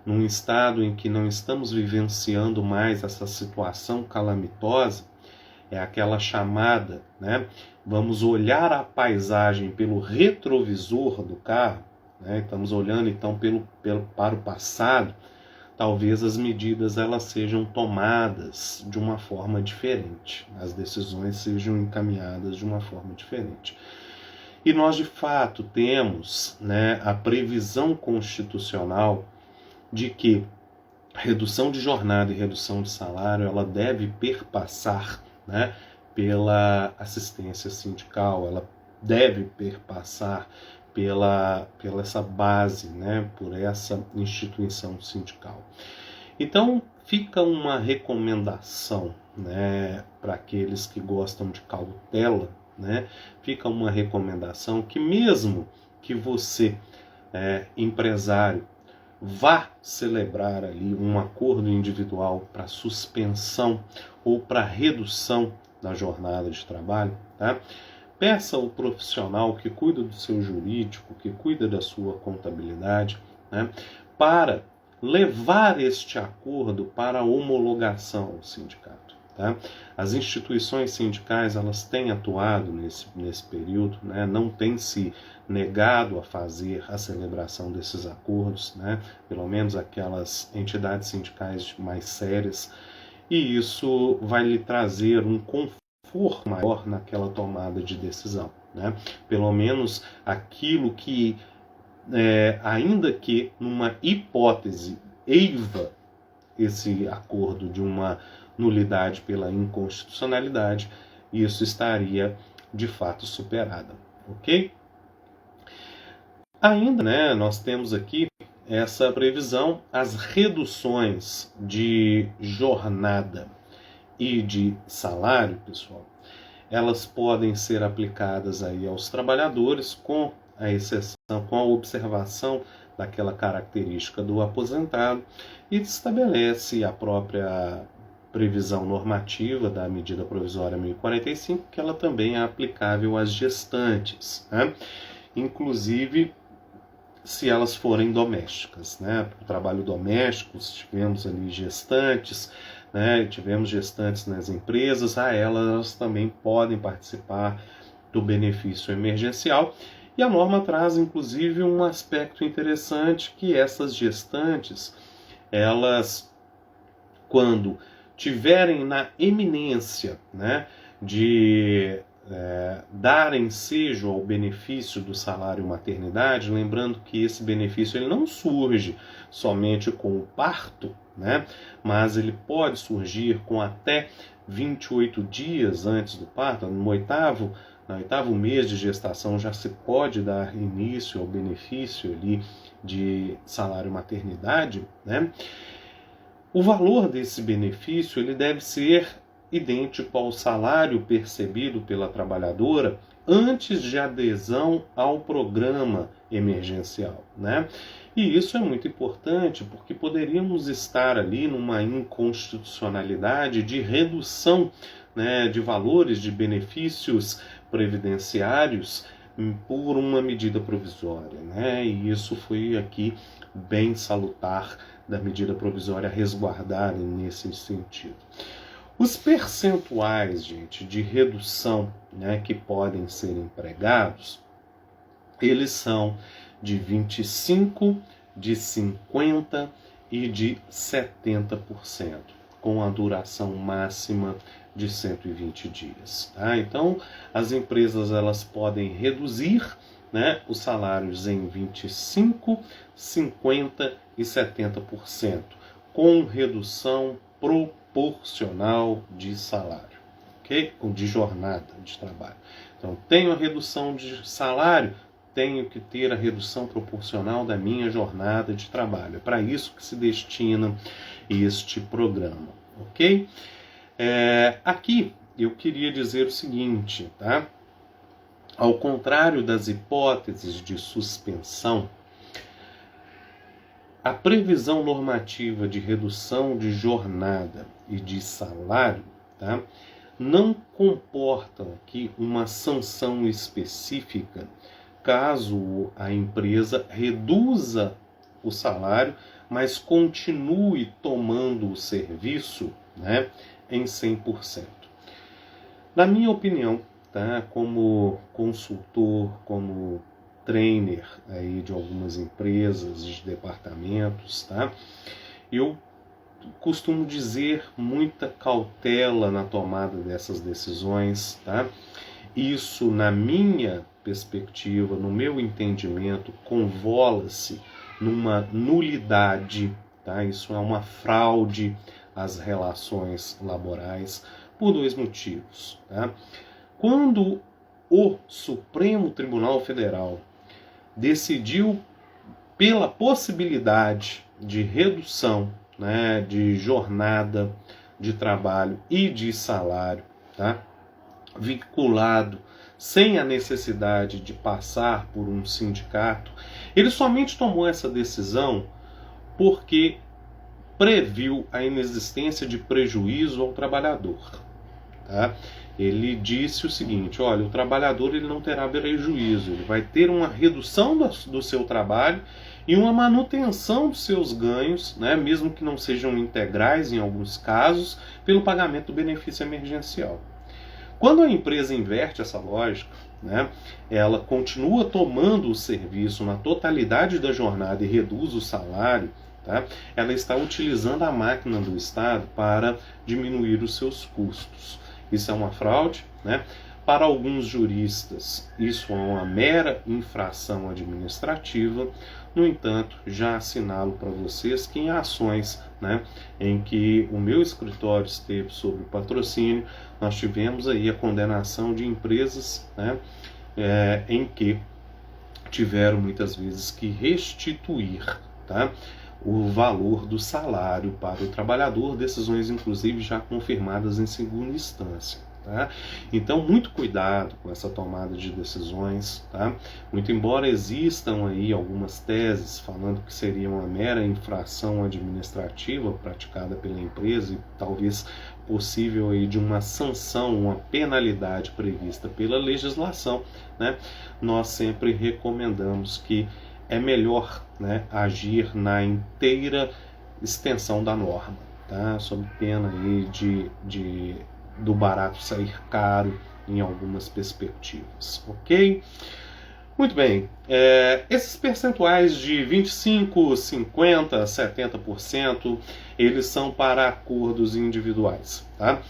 num estado em que não estamos vivenciando mais essa situação calamitosa, é aquela chamada, vamos olhar a paisagem pelo retrovisor do carro, estamos olhando então para o passado. Talvez as medidas elas sejam tomadas de uma forma diferente, as decisões sejam encaminhadas de uma forma diferente. E nós, de fato, temos a previsão constitucional de que redução de jornada e redução de salário ela deve perpassar pela assistência sindical, ela deve perpassar pela essa base, por essa instituição sindical. Então, fica uma recomendação para aqueles que gostam de cautela, fica uma recomendação que mesmo que você, empresário, vá celebrar ali um acordo individual para suspensão ou para redução da jornada de trabalho, peça ao profissional que cuida do seu jurídico, que cuida da sua contabilidade, para levar este acordo para a homologação ao sindicato. As instituições sindicais elas têm atuado nesse período, não têm se negado a fazer a celebração desses acordos, pelo menos aquelas entidades sindicais mais sérias, e isso vai lhe trazer um conforto maior naquela tomada de decisão. Pelo menos aquilo que, ainda que numa hipótese eiva esse acordo de uma nulidade pela inconstitucionalidade, isso estaria de fato superado. ok? Ainda, né, nós temos aqui essa previsão, as reduções de jornada e de salário, pessoal, elas podem ser aplicadas aí aos trabalhadores com a exceção, com a observação daquela característica do aposentado e estabelece a própria previsão normativa da medida provisória 1045, que ela também é aplicável às gestantes, né? Inclusive se elas forem domésticas, né? O trabalho doméstico, tivemos ali gestantes, né? Tivemos gestantes nas empresas, elas também podem participar do benefício emergencial. E a norma traz, inclusive, um aspecto interessante, que essas gestantes, elas, quando tiverem na eminência, né, de dar ensejo ao benefício do salário maternidade, lembrando que esse benefício ele não surge somente com o parto, né, mas ele pode surgir com até 28 dias antes do parto, no oitavo mês de gestação já se pode dar início ao benefício ali de salário maternidade, né? O valor desse benefício ele deve ser idêntico ao salário percebido pela trabalhadora antes de adesão ao programa emergencial, né? E isso é muito importante porque poderíamos estar ali numa inconstitucionalidade de redução, né, de valores de benefícios previdenciários por uma medida provisória, né? E isso foi aqui bem salutar da medida provisória resguardar nesse sentido. Os percentuais, gente, de redução, né, que podem ser empregados, eles são de 25%, de 50% e de 70%, com a duração máxima de 120 dias. Tá? Então, as empresas elas podem reduzir, né, os salários em 25%, 50% e 70%, com redução proporcional de salário, ok? Ou de jornada de trabalho. Então, tenho a redução de salário, tenho que ter a redução proporcional da minha jornada de trabalho. É para isso que se destina este programa, ok? Aqui eu queria dizer o seguinte, tá? Ao contrário das hipóteses de suspensão, a previsão normativa de redução de jornada e de salário, tá, não comporta aqui uma sanção específica caso a empresa reduza o salário, mas continue tomando o serviço, né, em 100%. Na minha opinião, tá, como consultor, como trainer aí de algumas empresas, de departamentos, tá? Eu costumo dizer muita cautela na tomada dessas decisões, tá? Isso, na minha perspectiva, no meu entendimento, convola-se numa nulidade, tá? Isso é uma fraude às relações laborais por dois motivos, tá? Quando o Supremo Tribunal Federal decidiu pela possibilidade de redução, né, de jornada de trabalho e de salário, tá, vinculado sem a necessidade de passar por um sindicato, ele somente tomou essa decisão porque previu a inexistência de prejuízo ao trabalhador. Tá? Ele disse o seguinte, olha, o trabalhador ele não terá prejuízo, ele vai ter uma redução do seu trabalho e uma manutenção dos seus ganhos, né, mesmo que não sejam integrais em alguns casos, pelo pagamento do benefício emergencial. Quando a empresa inverte essa lógica, né, ela continua tomando o serviço na totalidade da jornada e reduz o salário, tá? Ela está utilizando a máquina do Estado para diminuir os seus custos. Isso é uma fraude, né? Para alguns juristas, isso é uma mera infração administrativa. No entanto, já assinalo para vocês que em ações, né, em que o meu escritório esteve sob patrocínio, nós tivemos aí a condenação de empresas, né, em que tiveram muitas vezes que restituir, tá, o valor do salário para o trabalhador, decisões inclusive já confirmadas em segunda instância. Tá? Então, muito cuidado com essa tomada de decisões. Tá? Muito embora existam aí algumas teses falando que seria uma mera infração administrativa praticada pela empresa e talvez possível aí de uma sanção, uma penalidade prevista pela legislação, né? Nós sempre recomendamos que é melhor, né, agir na inteira extensão da norma, tá? Sob pena aí do barato sair caro em algumas perspectivas, ok? Muito bem, esses percentuais de 25%, 50%, 70%, eles são para acordos individuais, tá?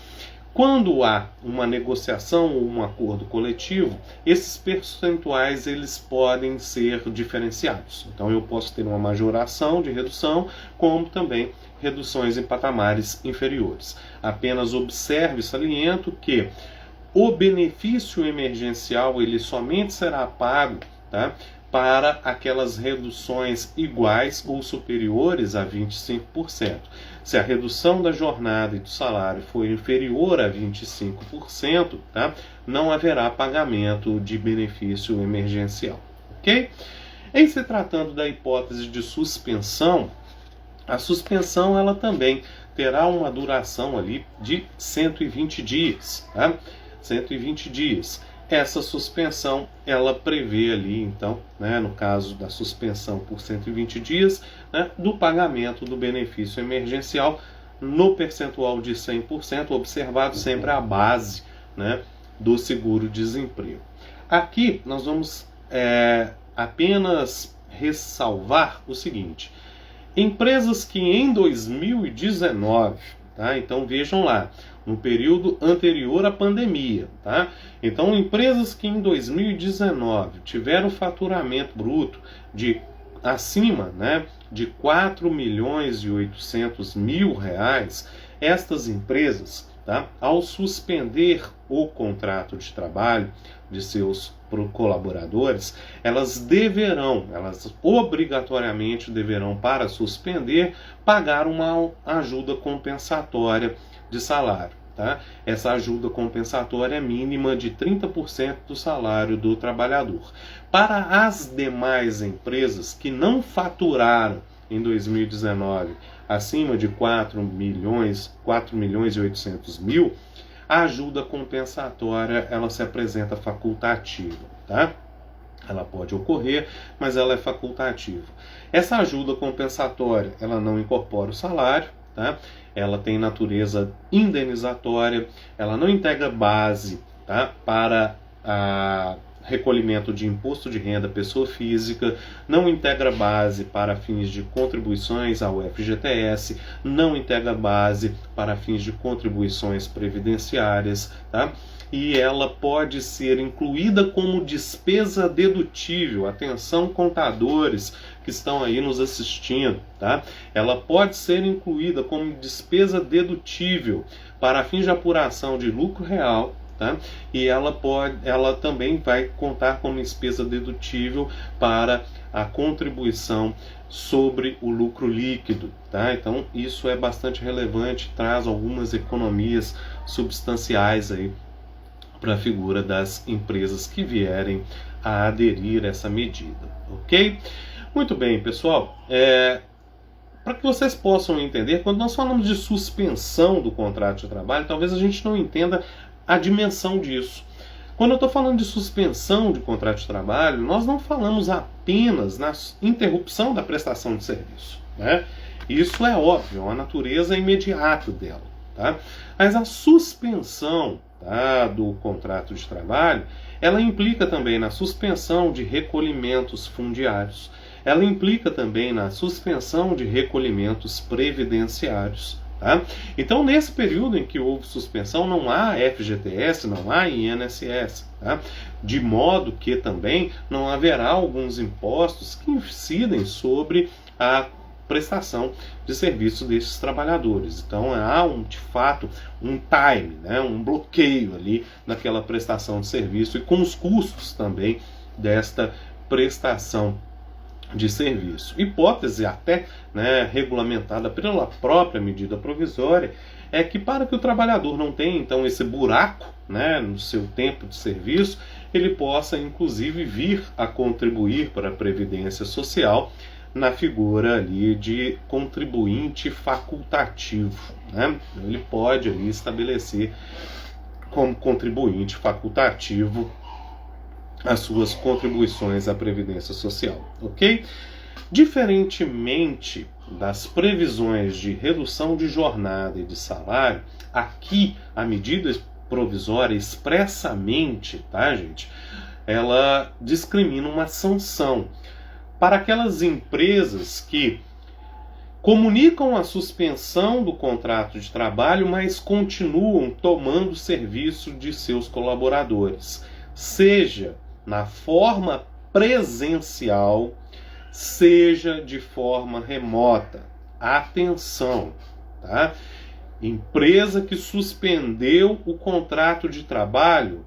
Quando há uma negociação ou um acordo coletivo, esses percentuais eles podem ser diferenciados. Então eu posso ter uma majoração de redução, como também reduções em patamares inferiores. Apenas observe e saliento que o benefício emergencial ele somente será pago, tá, para aquelas reduções iguais ou superiores a 25%. Se a redução da jornada e do salário for inferior a 25%, tá, não haverá pagamento de benefício emergencial. Ok? Em se tratando da hipótese de suspensão, a suspensão ela também terá uma duração ali de 120 dias. Tá? 120 dias. Essa suspensão, ela prevê ali, então, né, no caso da suspensão por 120 dias, né, do pagamento do benefício emergencial no percentual de 100%, observado sempre a base, né, do seguro-desemprego. Aqui nós vamos apenas ressalvar o seguinte: empresas que em 2019, tá, então vejam lá, no período anterior à pandemia, tá? Então, empresas que em 2019 tiveram faturamento bruto de acima, né, de 4.800.000 reais, estas empresas, tá, ao suspender o contrato de trabalho de seus colaboradores, elas obrigatoriamente deverão, para suspender, pagar uma ajuda compensatória de salário. Tá? Essa ajuda compensatória é mínima de 30% do salário do trabalhador. Para as demais empresas que não faturaram em 2019 acima de 4.800.000, a ajuda compensatória ela se apresenta facultativa. Tá? Ela pode ocorrer, mas ela é facultativa. Essa ajuda compensatória ela não incorpora o salário, tá? Ela tem natureza indenizatória, ela não integra base, tá, para recolhimento de imposto de renda pessoa física, não integra base para fins de contribuições ao FGTS, não integra base para fins de contribuições previdenciárias, tá? E ela pode ser incluída como despesa dedutível. Atenção, contadores que estão aí nos assistindo, tá? Ela pode ser incluída como despesa dedutível para fins de apuração de lucro real, tá? E ela também vai contar como despesa dedutível para a contribuição sobre o lucro líquido, tá? Então isso é bastante relevante, traz algumas economias substanciais aí para a figura das empresas que vierem a aderir a essa medida, ok? Muito bem, pessoal. Para que vocês possam entender, quando nós falamos de suspensão do contrato de trabalho, talvez a gente não entenda a dimensão disso. Quando eu estou falando de suspensão de contrato de trabalho, nós não falamos apenas na interrupção da prestação de serviço, né? Isso é óbvio, a natureza imediata dela, tá? Mas a suspensão, tá, do contrato de trabalho, ela implica também na suspensão de recolhimentos fundiários. Ela implica também na suspensão de recolhimentos previdenciários. Tá? Então, nesse período em que houve suspensão, não há FGTS, não há INSS. Tá? De modo que também não haverá alguns impostos que incidem sobre a prestação de serviço desses trabalhadores. Então há de fato um time, né, um bloqueio ali naquela prestação de serviço e com os custos também desta prestação de serviço. Hipótese até, né, regulamentada pela própria medida provisória é que para que o trabalhador não tenha então esse buraco, né, no seu tempo de serviço, ele possa inclusive vir a contribuir para a Previdência Social na figura ali de contribuinte facultativo, né? Ele pode ali estabelecer como contribuinte facultativo as suas contribuições à Previdência Social, ok? Diferentemente das previsões de redução de jornada e de salário, aqui a medida provisória expressamente, tá, gente? Ela discrimina uma sanção para aquelas empresas que comunicam a suspensão do contrato de trabalho, mas continuam tomando serviço de seus colaboradores, seja na forma presencial, seja de forma remota. Atenção, tá? Empresa que suspendeu o contrato de trabalho,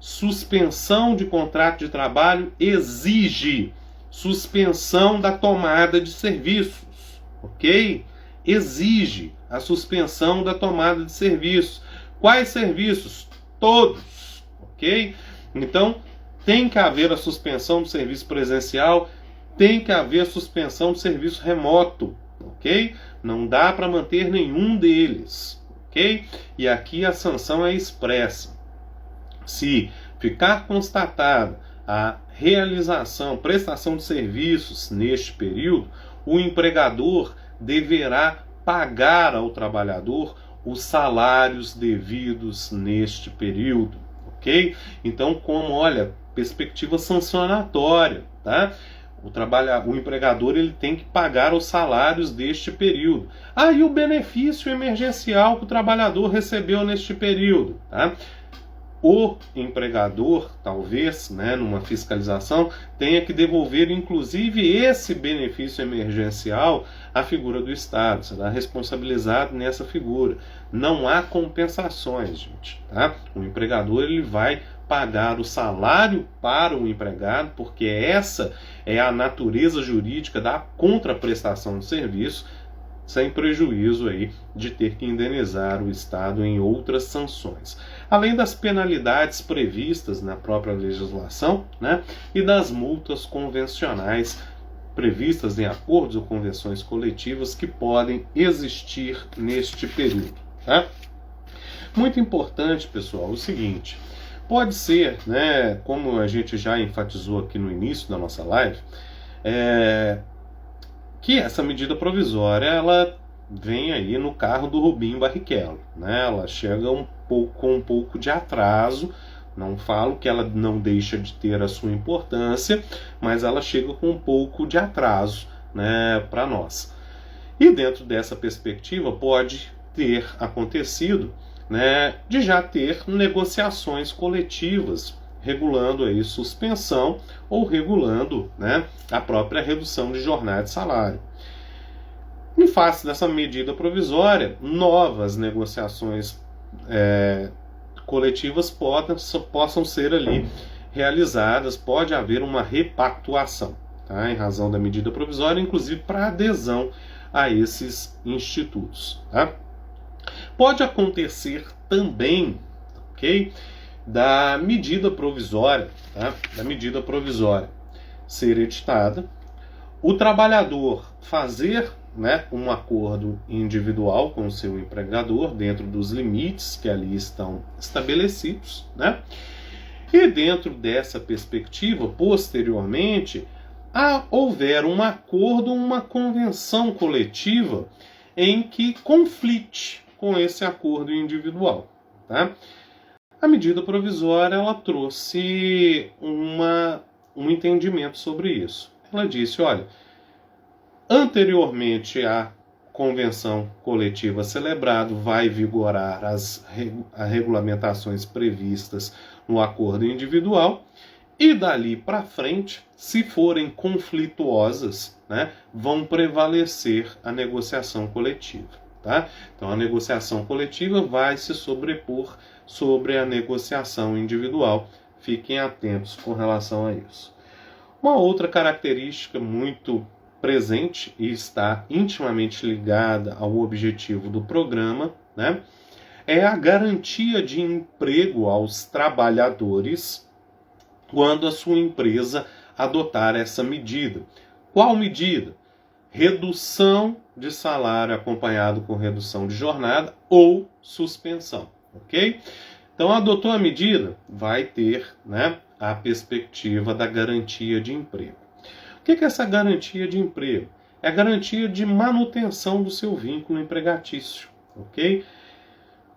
suspensão de contrato de trabalho exige suspensão da tomada de serviços, ok? Exige a suspensão da tomada de serviços. Quais serviços? Todos, ok? Então, tem que haver a suspensão do serviço presencial, tem que haver a suspensão do serviço remoto, ok? Não dá para manter nenhum deles, ok? E aqui a sanção é expressa. Se ficar constatada a realização, prestação de serviços neste período, o empregador deverá pagar ao trabalhador os salários devidos neste período, ok? Então, como, olha, perspectiva sancionatória, tá? O empregador ele tem que pagar os salários deste período. E o benefício emergencial que o trabalhador recebeu neste período, tá? O empregador, talvez, né, numa fiscalização, tenha que devolver, inclusive, esse benefício emergencial à figura do Estado, será responsabilizado nessa figura. Não há compensações, gente. Tá? O empregador ele vai pagar o salário para o empregado, porque essa é a natureza jurídica da contraprestação de serviço, sem prejuízo aí de ter que indenizar o Estado em outras sanções. Além das penalidades previstas na própria legislação, né, e das multas convencionais previstas em acordos ou convenções coletivas que podem existir neste período. Tá? Muito importante, pessoal, o seguinte, pode ser, né, como a gente já enfatizou aqui no início da nossa live, que essa medida provisória ela vem aí no carro do Rubinho Barrichello, né? Ela chega com um pouco de atraso, não falo que ela não deixa de ter a sua importância, mas ela chega com um pouco de atraso, né, para nós. E dentro dessa perspectiva pode ter acontecido, né, de já ter negociações coletivas regulando aí suspensão ou regulando, né, a própria redução de jornada e salário. Em face dessa medida provisória, novas negociações coletivas possam ser ali realizadas, pode haver uma repactuação, tá, em razão da medida provisória, inclusive para adesão a esses institutos. Tá? Pode acontecer também, ok? Da medida provisória, tá? Da medida provisória ser editada, o trabalhador fazer, né, um acordo individual com o seu empregador dentro dos limites que ali estão estabelecidos, né? E dentro dessa perspectiva, posteriormente, houver um acordo, uma convenção coletiva em que conflite com esse acordo individual, tá? A medida provisória ela trouxe um entendimento sobre isso. Ela disse, olha, anteriormente à convenção coletiva celebrada, vai vigorar as regulamentações previstas no acordo individual E dali para frente, se forem conflituosas, né, vão prevalecer a negociação coletiva. Tá? Então a negociação coletiva vai se sobrepor sobre a negociação individual. Fiquem atentos com relação a isso. Uma outra característica muito presente e está intimamente ligada ao objetivo do programa, né, é a garantia de emprego aos trabalhadores quando a sua empresa adotar essa medida. Qual medida? Redução de salário acompanhado com redução de jornada ou suspensão, ok? Então, adotou a medida, vai ter, né, a perspectiva da garantia de emprego. O que é essa garantia de emprego? É a garantia de manutenção do seu vínculo empregatício, ok?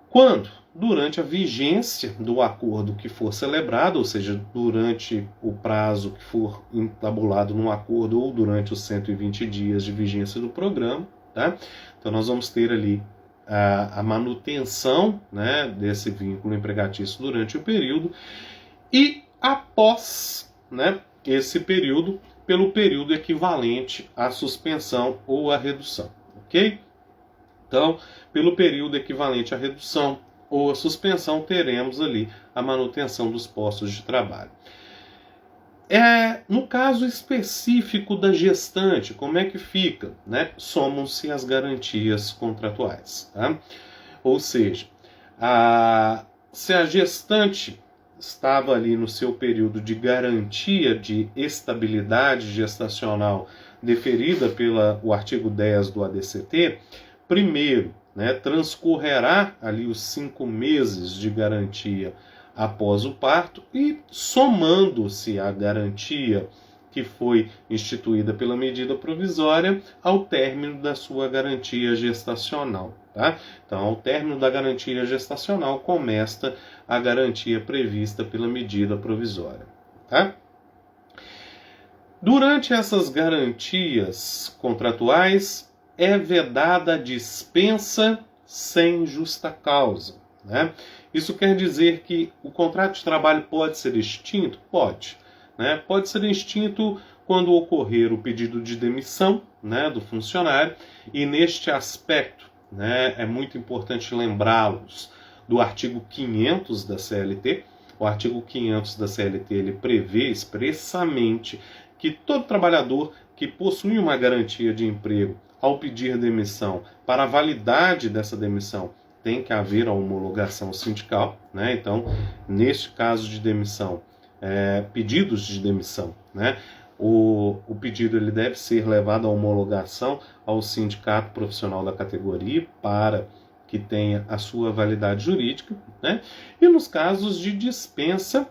Quando? Durante a vigência do acordo que for celebrado, ou seja, durante o prazo que for entabulado no acordo ou durante os 120 dias de vigência do programa, tá? Então nós vamos ter ali a manutenção, né, desse vínculo empregatício durante o período e após, né, esse período, pelo período equivalente à suspensão ou à redução, ok? Então, pelo período equivalente à redução ou à suspensão, teremos ali a manutenção dos postos de trabalho. No caso específico da gestante, como é que fica? Né? Somam-se as garantias contratuais. Tá? Ou seja, se a gestante estava ali no seu período de garantia de estabilidade gestacional deferida pelo artigo 10 do ADCT, primeiro, né, transcorrerá ali os 5 meses de garantia após o parto e somando-se a garantia que foi instituída pela medida provisória ao término da sua garantia gestacional. Tá? Então, ao término da garantia gestacional, começa a garantia prevista pela medida provisória. Tá? Durante essas garantias contratuais, é vedada a dispensa sem justa causa. Né? Isso quer dizer que o contrato de trabalho pode ser extinto? Pode. Né? Pode ser extinto quando ocorrer o pedido de demissão, né, do funcionário, e neste aspecto, né, é muito importante lembrá-los do artigo 500 da CLT. O artigo 500 da CLT ele prevê expressamente que todo trabalhador que possui uma garantia de emprego ao pedir demissão, para a validade dessa demissão, tem que haver a homologação sindical. Né? Então, neste caso de demissão, pedidos de demissão, né? O pedido ele deve ser levado à homologação ao sindicato profissional da categoria para que tenha a sua validade jurídica. Né? E nos casos de dispensa,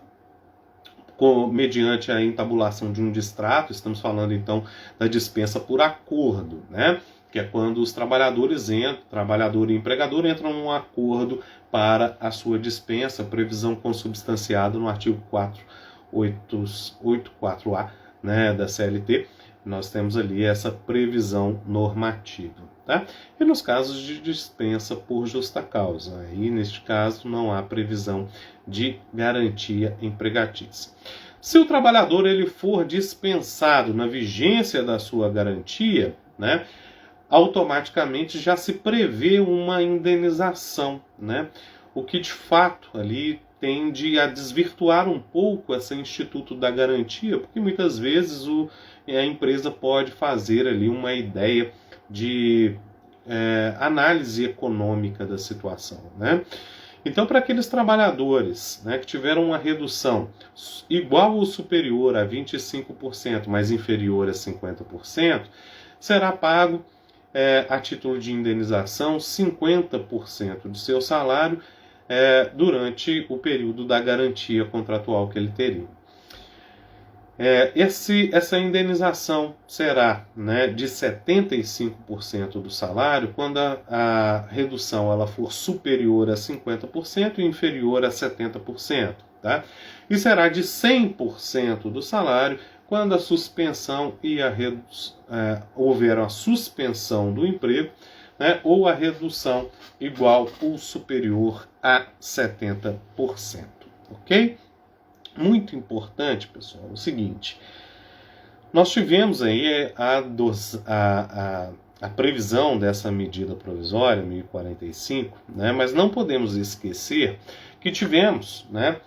mediante a entabulação de um distrato, estamos falando então da dispensa por acordo, né? Que é quando os trabalhadores trabalhador e empregador entram num acordo para a sua dispensa, previsão consubstanciada no artigo 484A, né, da CLT. Nós temos ali essa previsão normativa. Tá? E nos casos de dispensa por justa causa, aí neste caso não há previsão de garantia empregatícia. Se o trabalhador ele for dispensado na vigência da sua garantia, né, automaticamente já se prevê uma indenização, né, o que de fato ali tende a desvirtuar um pouco esse instituto da garantia, porque muitas vezes a empresa pode fazer ali uma ideia de análise econômica da situação, né? Então, para aqueles trabalhadores, né, que tiveram uma redução igual ou superior a 25%, mas inferior a 50%, será pago a título de indenização 50% do seu salário durante o período da garantia contratual que ele teria. Essa indenização será, né, de 75% do salário quando a redução ela for superior a 50% e inferior a 70%. Tá? E será de 100% do salário quando a suspensão e houver a suspensão do emprego, né, ou a redução igual ou superior a 70%. Ok? Muito importante, pessoal, o seguinte: nós tivemos aí a previsão dessa medida provisória, 1045, né, mas não podemos esquecer que tivemos, né,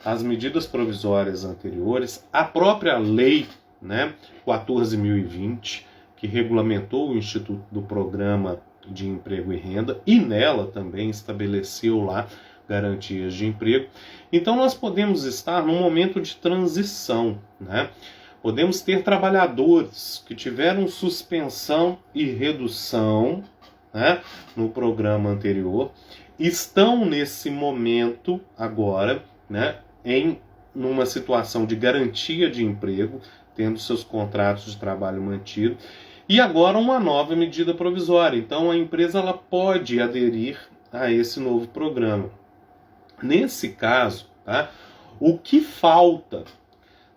as medidas provisórias anteriores, a própria lei, né, 14.020, que regulamentou o Instituto do Programa de Emprego e Renda, e nela também estabeleceu lá garantias de emprego. Então nós podemos estar num momento de transição, né? Podemos ter trabalhadores que tiveram suspensão e redução, né, no programa anterior, estão nesse momento agora, né, em numa situação de garantia de emprego, tendo seus contratos de trabalho mantidos, e agora uma nova medida provisória. Então a empresa ela pode aderir a esse novo programa. Nesse caso, tá, o que falta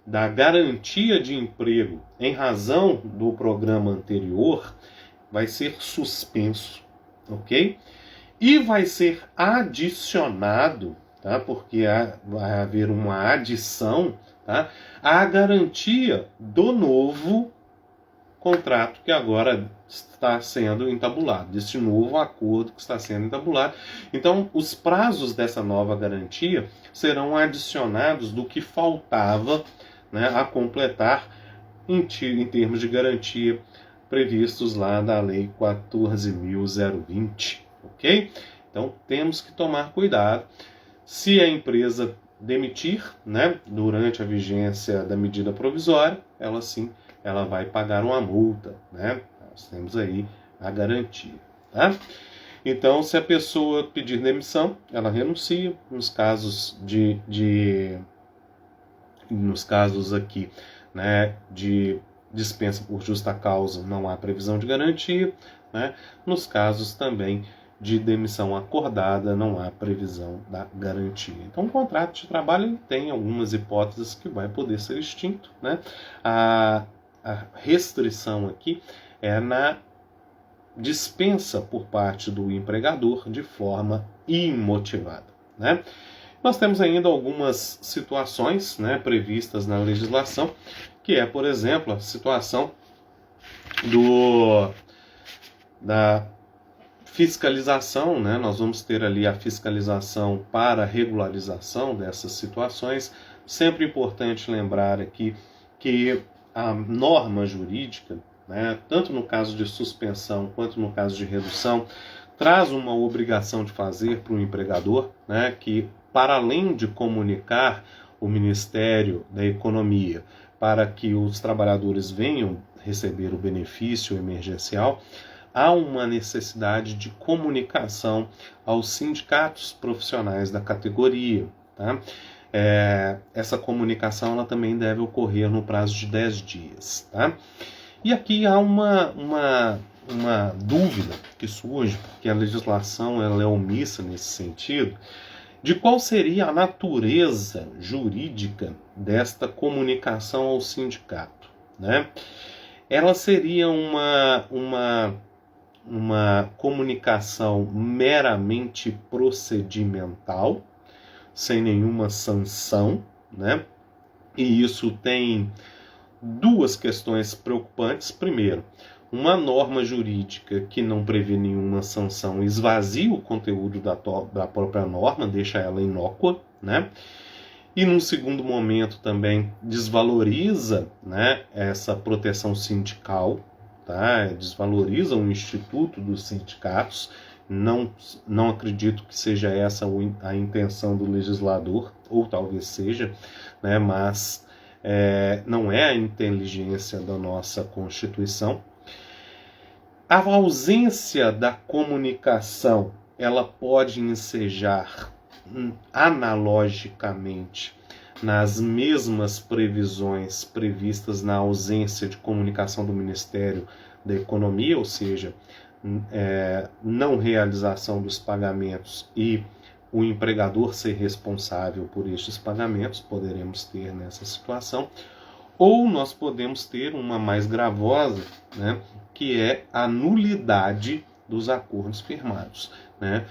da garantia de emprego em razão do programa anterior vai ser suspenso, ok? E vai ser adicionado, tá? Porque vai haver uma adição, tá? À garantia do novo contrato que agora está sendo entabulado, desse novo acordo que está sendo entabulado. Então, os prazos dessa nova garantia serão adicionados do que faltava, né, a completar em termos de garantia previstos lá da Lei 14.020, ok? Então, temos que tomar cuidado. Se a empresa demitir, né, durante a vigência da medida provisória, ela vai pagar uma multa, né? Nós temos aí a garantia, tá? Então, se a pessoa pedir demissão, ela renuncia. Nos casos nos casos aqui, né, de dispensa por justa causa, não há previsão de garantia, né? Nos casos também de demissão acordada, não há previsão da garantia. Então, o contrato de trabalho tem algumas hipóteses que vai poder ser extinto, né? A restrição aqui é na dispensa por parte do empregador de forma imotivada, né? Nós temos ainda algumas situações, né, previstas na legislação, que é, por exemplo, a situação da fiscalização, né? Nós vamos ter ali a fiscalização para a regularização dessas situações. Sempre importante lembrar aqui que a norma jurídica, né, tanto no caso de suspensão quanto no caso de redução, traz uma obrigação de fazer para o empregador, né, que, para além de comunicar o Ministério da Economia para que os trabalhadores venham receber o benefício emergencial, há uma necessidade de comunicação aos sindicatos profissionais da categoria, tá? Essa comunicação ela também deve ocorrer no prazo de 10 dias. Tá? E aqui há uma dúvida que surge, porque a legislação ela é omissa nesse sentido, de qual seria a natureza jurídica desta comunicação ao sindicato. Né? Ela seria uma comunicação meramente procedimental, sem nenhuma sanção, né? E isso tem duas questões preocupantes. Primeiro, uma norma jurídica que não prevê nenhuma sanção esvazia o conteúdo da própria norma, deixa ela inócua, né? E num segundo momento também desvaloriza, né, essa proteção sindical, tá? Desvaloriza o instituto dos sindicatos. Não acredito que seja essa a intenção do legislador, ou talvez seja, né, mas não é a inteligência da nossa Constituição. A ausência da comunicação, ela pode ensejar analogicamente nas mesmas previsões previstas na ausência de comunicação do Ministério da Economia, ou seja, não realização dos pagamentos e o empregador ser responsável por estes pagamentos, poderemos ter nessa situação, ou nós podemos ter uma mais gravosa, né, que é a nulidade dos acordos firmados, né?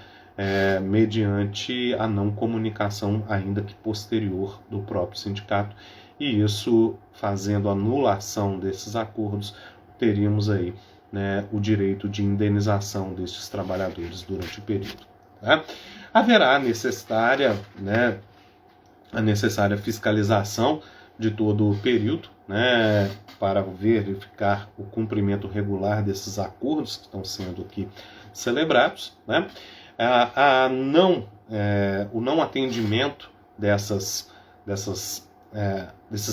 mediante a não comunicação, ainda que posterior, do próprio sindicato. E isso, fazendo anulação desses acordos, teríamos aí, né, o direito de indenização destes trabalhadores durante o período. Tá? Haverá a necessária fiscalização de todo o período, né, para verificar o cumprimento regular desses acordos que estão sendo aqui celebrados, né? O não atendimento desses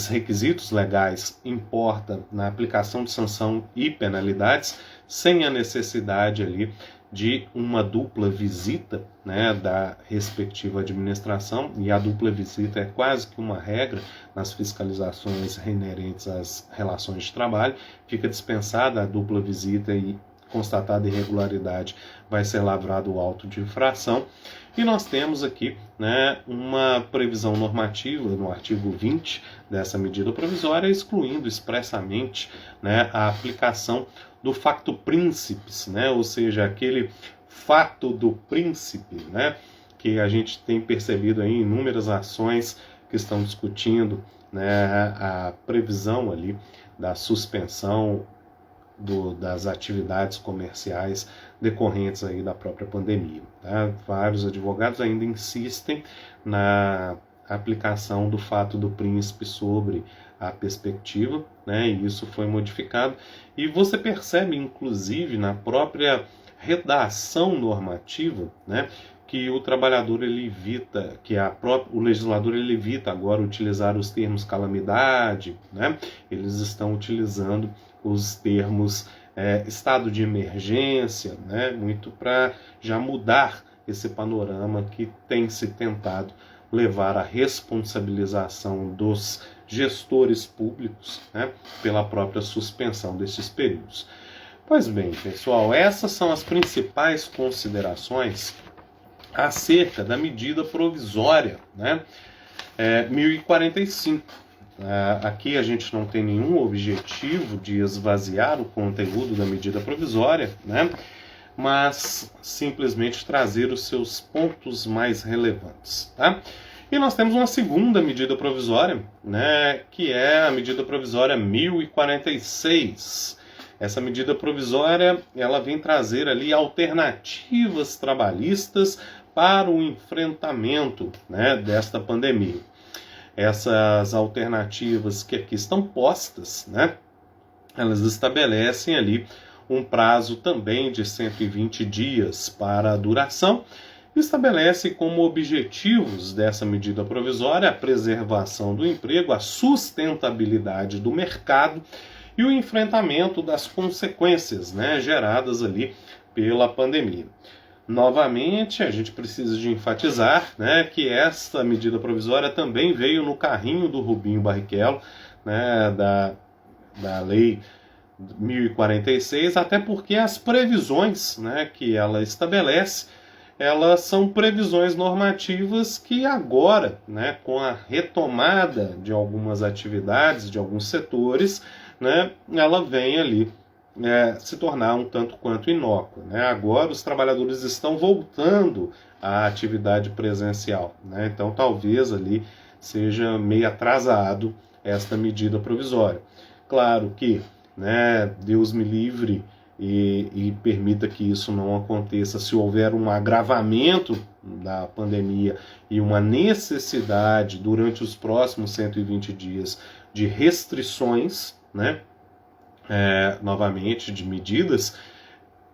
requisitos legais importa na aplicação de sanção e penalidades, sem a necessidade ali de uma dupla visita, né, da respectiva administração, e a dupla visita é quase que uma regra nas fiscalizações inerentes às relações de trabalho. Fica dispensada a dupla visita e, constatada irregularidade, vai ser lavrado o auto de infração. E nós temos aqui, né, uma previsão normativa no artigo 20 dessa medida provisória, excluindo expressamente, né, a aplicação do facto príncipes, né, ou seja, aquele fato do príncipe, né, que a gente tem percebido aí em inúmeras ações que estão discutindo, né, a previsão ali da suspensão das atividades comerciais decorrentes aí da própria pandemia. Tá? Vários advogados ainda insistem na aplicação do fato do príncipe sobre a perspectiva, né? E isso foi modificado. E você percebe, inclusive, na própria redação normativa, né, que o trabalhador ele evita, o legislador ele evita agora utilizar os termos calamidade, né? Eles estão utilizando os termos estado de emergência, né? Muito para já mudar esse panorama que tem se tentado levar à responsabilização dos gestores públicos, né, pela própria suspensão desses períodos. Pois bem, pessoal, essas são as principais considerações acerca da medida provisória, né, 1045. Aqui a gente não tem nenhum objetivo de esvaziar o conteúdo da medida provisória, né, mas simplesmente trazer os seus pontos mais relevantes. Tá? E nós temos uma segunda medida provisória, né, que é a medida provisória 1046. Essa medida provisória ela vem trazer ali alternativas trabalhistas para o enfrentamento, né, desta pandemia. Essas alternativas que aqui estão postas, né, elas estabelecem ali um prazo também de 120 dias para a duração. Estabelece como objetivos dessa medida provisória a preservação do emprego, a sustentabilidade do mercado e o enfrentamento das consequências, né, geradas ali pela pandemia. Novamente, a gente precisa de enfatizar, né, que essa medida provisória também veio no carrinho do Rubinho Barrichello, né, da Lei 1046, até porque as previsões, né, que ela estabelece, elas são previsões normativas que agora, né, com a retomada de algumas atividades, de alguns setores, né, ela vem ali se tornar um tanto quanto inócua. Né? Agora os trabalhadores estão voltando à atividade presencial. Né? Então talvez ali seja meio atrasado esta medida provisória. Claro que, né, Deus me livre e permita que isso não aconteça se houver um agravamento da pandemia e uma necessidade durante os próximos 120 dias de restrições, né, novamente, de medidas,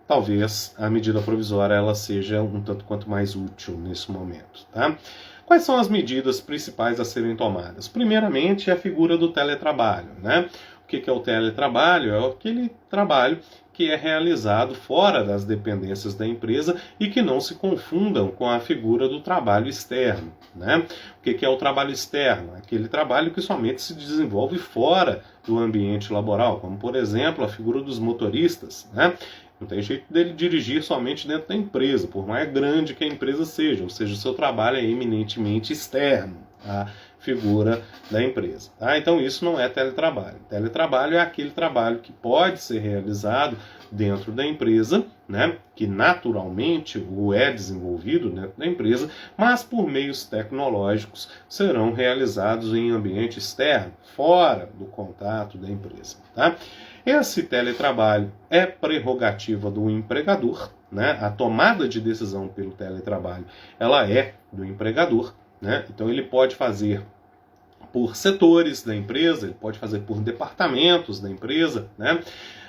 talvez a medida provisória ela seja um tanto quanto mais útil nesse momento. Tá? Quais são as medidas principais a serem tomadas? Primeiramente, a figura do teletrabalho. Né? O que é o teletrabalho? É aquele trabalho que é realizado fora das dependências da empresa e que não se confundam com a figura do trabalho externo. Né? O que é o trabalho externo? Aquele trabalho que somente se desenvolve fora do ambiente laboral, como, por exemplo, a figura dos motoristas. Né? Não tem jeito dele dirigir somente dentro da empresa, por mais grande que a empresa seja, ou seja, o seu trabalho é eminentemente externo à figura da empresa. Tá? Então isso não é teletrabalho. Teletrabalho é aquele trabalho que pode ser realizado dentro da empresa, né, que naturalmente o é desenvolvido dentro da empresa, mas por meios tecnológicos serão realizados em ambiente externo, fora do contato da empresa. Tá? Esse teletrabalho é prerrogativa do empregador, né? A tomada de decisão pelo teletrabalho ela é do empregador, né? Então ele pode fazer por setores da empresa, ele pode fazer por departamentos da empresa, né?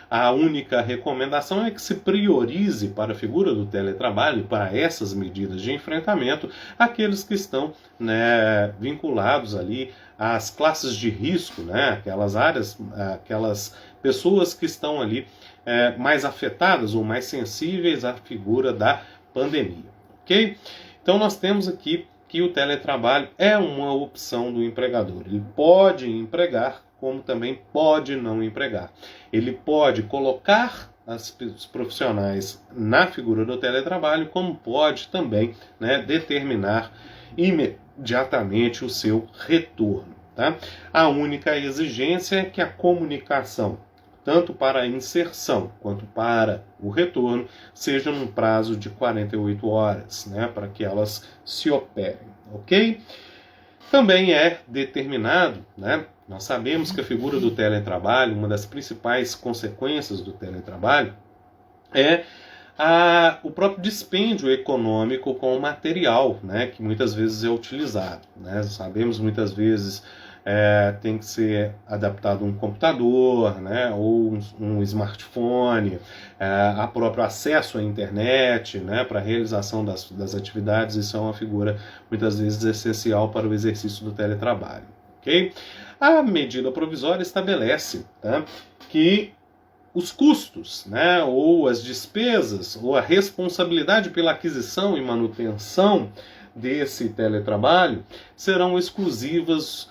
A única recomendação é que se priorize para a figura do teletrabalho, para essas medidas de enfrentamento, aqueles que estão, né, vinculados ali às classes de risco, né, aquelas áreas, aquelas pessoas que estão ali mais afetadas ou mais sensíveis à figura da pandemia. Ok? Então nós temos aqui que o teletrabalho é uma opção do empregador. Ele pode empregar, como também pode não empregar. Ele pode colocar os profissionais na figura do teletrabalho, como pode também, né, determinar imediatamente o seu retorno. Tá? A única exigência é que a comunicação, tanto para a inserção quanto para o retorno, seja num prazo de 48 horas, né, para que elas se operem, ok? Também é determinado, né, nós sabemos que a figura do teletrabalho, uma das principais consequências do teletrabalho, é o próprio dispêndio econômico com o material, né, que muitas vezes é utilizado. Né? Sabemos muitas vezes tem que ser adaptado um computador, né, ou um smartphone, a próprio acesso à internet, né, para a realização das atividades. Isso é uma figura muitas vezes essencial para o exercício do teletrabalho. Okay? A medida provisória estabelece, tá, que os custos, né, ou as despesas, ou a responsabilidade pela aquisição e manutenção desse teletrabalho serão exclusivas,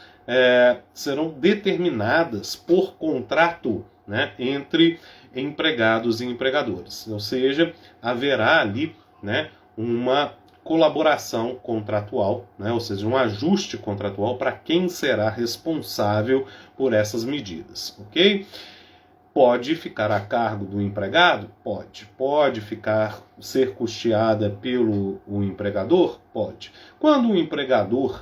serão determinadas por contrato, né, entre empregados e empregadores. Ou seja, haverá ali, né, uma colaboração contratual, né, ou seja, um ajuste contratual para quem será responsável por essas medidas, ok? Pode ficar a cargo do empregado? Pode. Pode ser custeada pelo empregador? Pode. Quando o empregador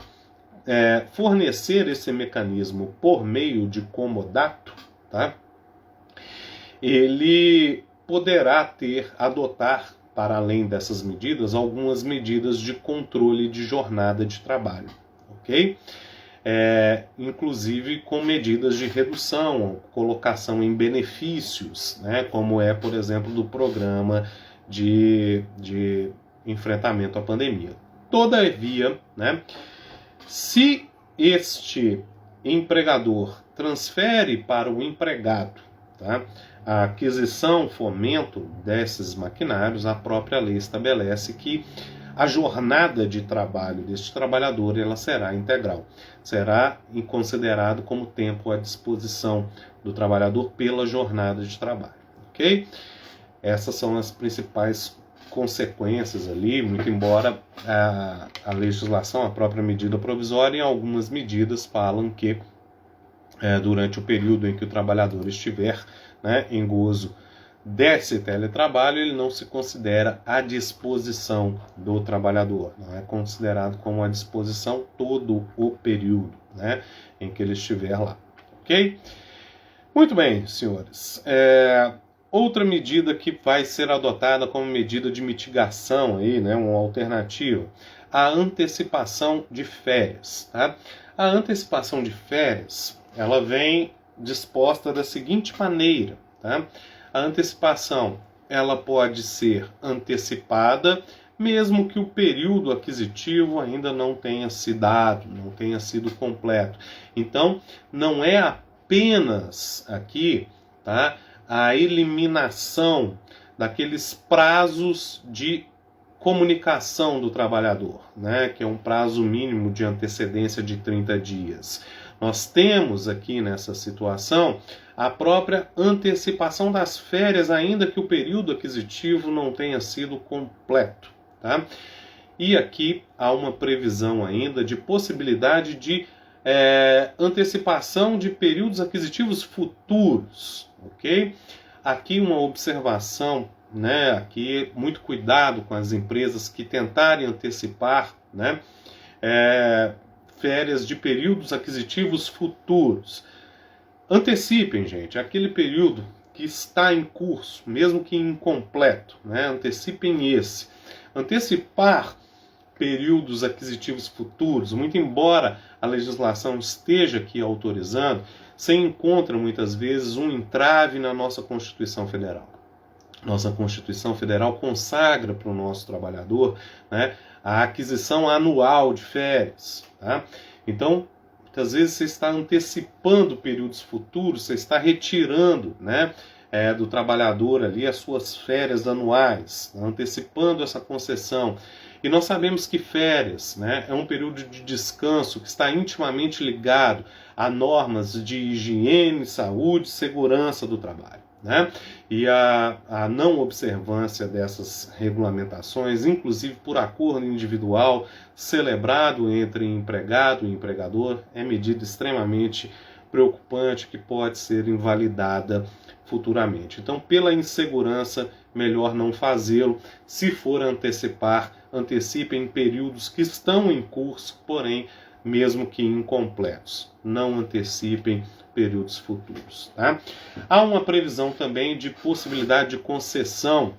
fornecer esse mecanismo por meio de comodato, tá, ele poderá adotar, para além dessas medidas, algumas medidas de controle de jornada de trabalho, ok? Inclusive com medidas de redução, colocação em benefícios, né, como é, por exemplo, do programa de enfrentamento à pandemia. Todavia, né, se este empregador transfere para o empregado, tá, a aquisição, fomento desses maquinários, a própria lei estabelece que a jornada de trabalho deste trabalhador ela será integral. Será considerado como tempo à disposição do trabalhador pela jornada de trabalho. Ok? Essas são as principais consequências ali, muito embora a legislação, a própria medida provisória, em algumas medidas falam que durante o período em que o trabalhador estiver, né, em gozo desse teletrabalho, ele não se considera à disposição do trabalhador, não é considerado como à disposição todo o período, né, em que ele estiver lá, ok? Muito bem, senhores. Outra medida que vai ser adotada como medida de mitigação, aí, né, uma alternativa, a antecipação de férias. Tá? A antecipação de férias ela vem disposta da seguinte maneira, tá? A antecipação ela pode ser antecipada mesmo que o período aquisitivo ainda não tenha se dado, não tenha sido completo. Então, não é apenas aqui, tá, a eliminação daqueles prazos de comunicação do trabalhador, né, que é um prazo mínimo de antecedência de 30 dias. Nós temos aqui nessa situação a própria antecipação das férias, ainda que o período aquisitivo não tenha sido completo. Tá? E aqui há uma previsão ainda de possibilidade de antecipação de períodos aquisitivos futuros. Okay? aqui uma observação, né? Aqui muito cuidado com as empresas que tentarem antecipar, né? Férias de períodos aquisitivos futuros. Antecipem, gente, aquele período que está em curso, mesmo que incompleto, né? Antecipem esse. Antecipar períodos aquisitivos futuros, muito embora a legislação esteja aqui autorizando, se encontra muitas vezes um entrave na nossa Constituição Federal. Nossa Constituição Federal consagra para o nosso trabalhador, né, a aquisição anual de férias. Tá? Então, muitas vezes você está antecipando períodos futuros, você está retirando, né, do trabalhador ali as suas férias anuais, antecipando essa concessão. E nós sabemos que férias, né, é um período de descanso que está intimamente ligado a normas de higiene, saúde e segurança do trabalho. Né? E a não observância dessas regulamentações, inclusive por acordo individual celebrado entre empregado e empregador, é medida extremamente preocupante que pode ser invalidada futuramente. Então, pela insegurança, melhor não fazê-lo. Se for antecipar, antecipem períodos que estão em curso, porém, mesmo que incompletos. Não antecipem períodos futuros. Tá? Há uma previsão também de possibilidade de concessão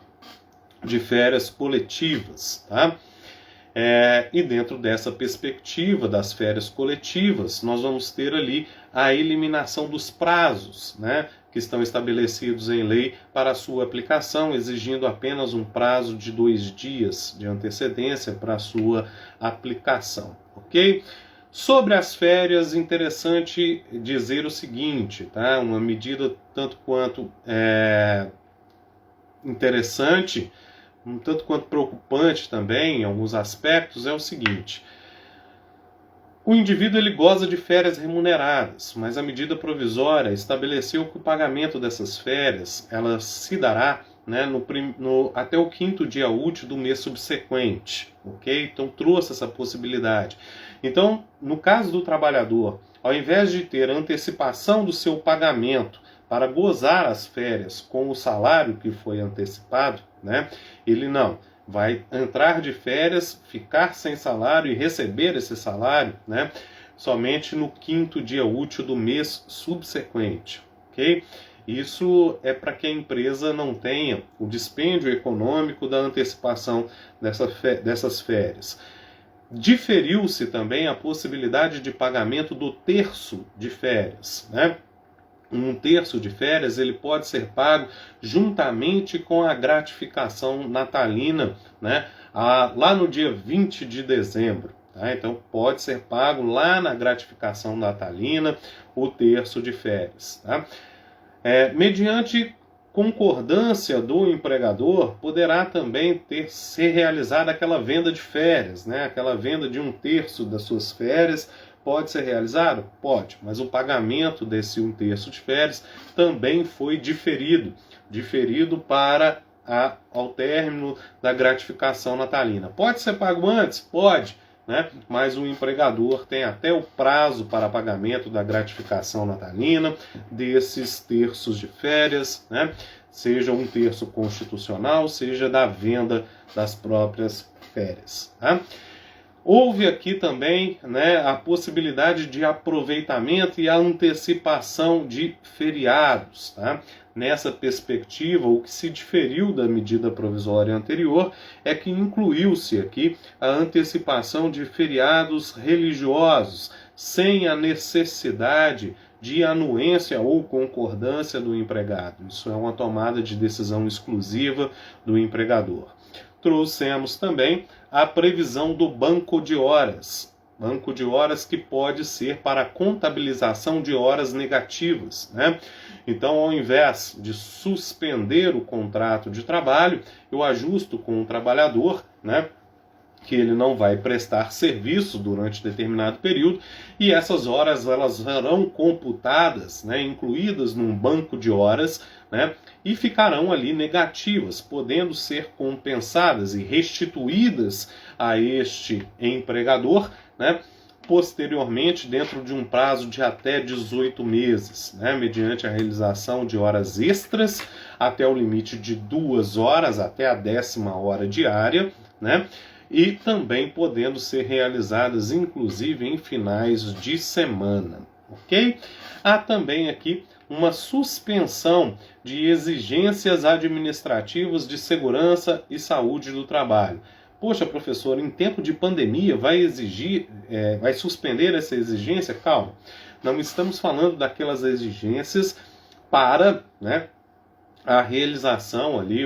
de férias coletivas. Tá? E dentro dessa perspectiva das férias coletivas, nós vamos ter ali a eliminação dos prazos, né, que estão estabelecidos em lei para a sua aplicação, exigindo apenas um prazo de 2 dias de antecedência para a sua aplicação. Ok? Sobre as férias, interessante dizer o seguinte, tá? Uma medida tanto quanto interessante, um tanto quanto preocupante também em alguns aspectos, é o seguinte: o indivíduo ele goza de férias remuneradas, mas a medida provisória estabeleceu que o pagamento dessas férias ela se dará, né, até o 5º dia útil do mês subsequente, ok? Então trouxe essa possibilidade. Então, no caso do trabalhador, ao invés de ter antecipação do seu pagamento para gozar as férias com o salário que foi antecipado, né, ele não vai entrar de férias, ficar sem salário e receber esse salário, né, somente no 5º dia útil do mês subsequente, ok? Isso é para que a empresa não tenha o dispêndio econômico da antecipação dessas férias. Diferiu-se também a possibilidade de pagamento do terço de férias, né? Um terço de férias ele pode ser pago juntamente com a gratificação natalina, né? Lá no dia 20 de dezembro. Tá? Então pode ser pago lá na gratificação natalina o terço de férias. Tá? Mediante concordância do empregador, poderá também ser realizada aquela venda de férias, né? Aquela venda de um terço das suas férias. Pode ser realizado? Pode, mas o pagamento desse 1/3 de férias também foi diferido para ao término da gratificação natalina. Pode ser pago antes? Pode, né? Mas o empregador tem até o prazo para pagamento da gratificação natalina, desses terços de férias, né? Seja um terço constitucional, seja da venda das próprias férias. Tá? Houve aqui também, né, a possibilidade de aproveitamento e a antecipação de feriados. Tá? Nessa perspectiva, o que se diferiu da medida provisória anterior é que incluiu-se aqui a antecipação de feriados religiosos, sem a necessidade de anuência ou concordância do empregado. Isso é uma tomada de decisão exclusiva do empregador. Trouxemos também a previsão do banco de horas. Banco de horas que pode ser para contabilização de horas negativas, né? Então, ao invés de suspender o contrato de trabalho, eu ajusto com o trabalhador, né, que ele não vai prestar serviço durante determinado período, e essas horas elas serão computadas, né, incluídas num banco de horas, né, e ficarão ali negativas, podendo ser compensadas e restituídas a este empregador, né, posteriormente dentro de um prazo de até 18 meses, né, mediante a realização de horas extras até o limite de 2 horas, até a 10ª hora diária, né? E também podendo ser realizadas, inclusive, em finais de semana, ok? Há também aqui uma suspensão de exigências administrativas de segurança e saúde do trabalho. Poxa, professor, em tempo de pandemia vai vai suspender essa exigência? Calma, não estamos falando daquelas exigências para, né, a realização ali,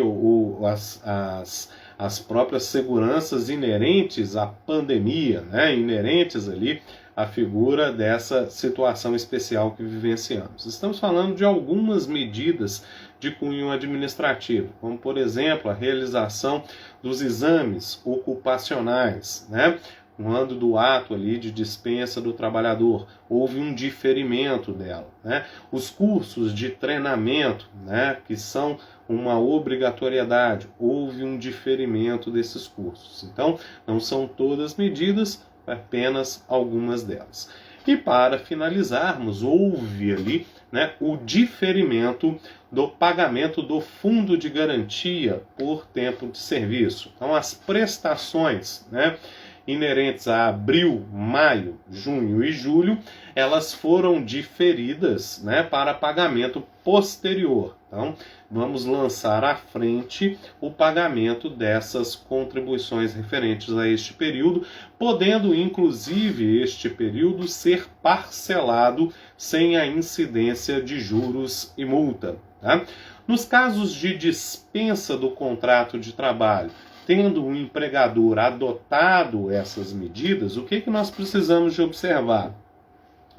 as próprias seguranças inerentes à pandemia, né, inerentes ali à figura dessa situação especial que vivenciamos. Estamos falando de algumas medidas de cunho administrativo, como, por exemplo, a realização dos exames ocupacionais, né? Quando do ato ali de dispensa do trabalhador houve um diferimento dela, né? Os cursos de treinamento, né, que são uma obrigatoriedade, houve um diferimento desses cursos. Então, não são todas medidas, apenas algumas delas. E para finalizarmos, houve ali, né, o diferimento do pagamento do fundo de garantia por tempo de serviço. Então, as prestações, né, inerentes a abril, maio, junho e julho, elas foram diferidas, né, para pagamento posterior. Então, vamos lançar à frente o pagamento dessas contribuições referentes a este período, podendo, inclusive, este período ser parcelado sem a incidência de juros e multa. Tá? Nos casos de dispensa do contrato de trabalho, tendo um empregador adotado essas medidas, o que nós precisamos de observar?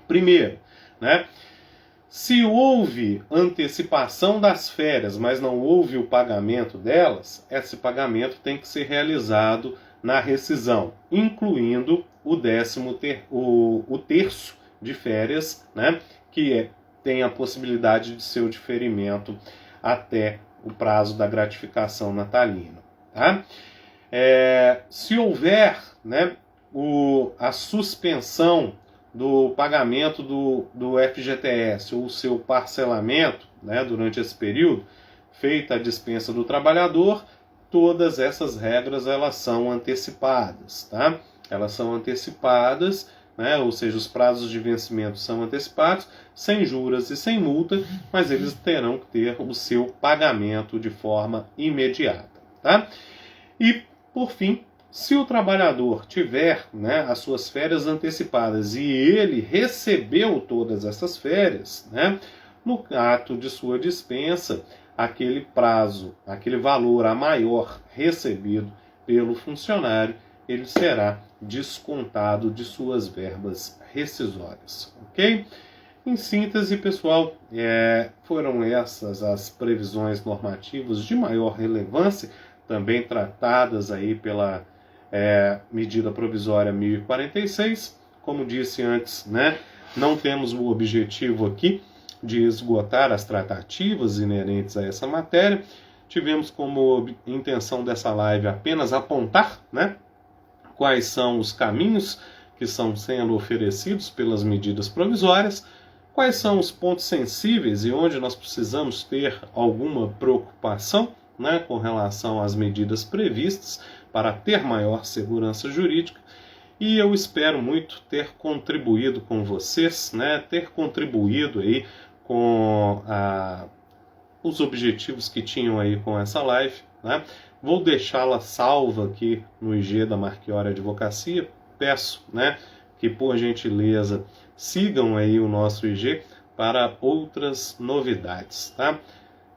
Primeiro, né, se houve antecipação das férias, mas não houve o pagamento delas, esse pagamento tem que ser realizado na rescisão, incluindo o terço de férias, né, que tem a possibilidade de seu diferimento até o prazo da gratificação natalina. Tá? Se houver, né, a suspensão do pagamento do FGTS ou seu parcelamento, né, durante esse período, feita a dispensa do trabalhador, todas essas regras elas são antecipadas. Tá? Elas são antecipadas, né, ou seja, os prazos de vencimento são antecipados, sem juros e sem multa, mas eles terão que ter o seu pagamento de forma imediata. Tá? E, por fim, se o trabalhador tiver, né, as suas férias antecipadas e ele recebeu todas essas férias, né, no ato de sua dispensa, aquele prazo, aquele valor a maior recebido pelo funcionário, ele será descontado de suas verbas rescisórias. Ok? Em síntese, pessoal, foram essas as previsões normativas de maior relevância, também tratadas aí pela medida provisória 1046. Como disse antes, né, não temos o objetivo aqui de esgotar as tratativas inerentes a essa matéria. Tivemos como intenção dessa live apenas apontar, né, quais são os caminhos que estão sendo oferecidos pelas medidas provisórias, quais são os pontos sensíveis e onde nós precisamos ter alguma preocupação, né, com relação às medidas previstas para ter maior segurança jurídica. E eu espero muito ter contribuído com vocês, né, ter contribuído aí com os objetivos que tinham aí com essa live, né? Vou deixá-la salva aqui no IG da Marchiori Advocacia. Peço, né, que por gentileza sigam aí o nosso IG para outras novidades, tá?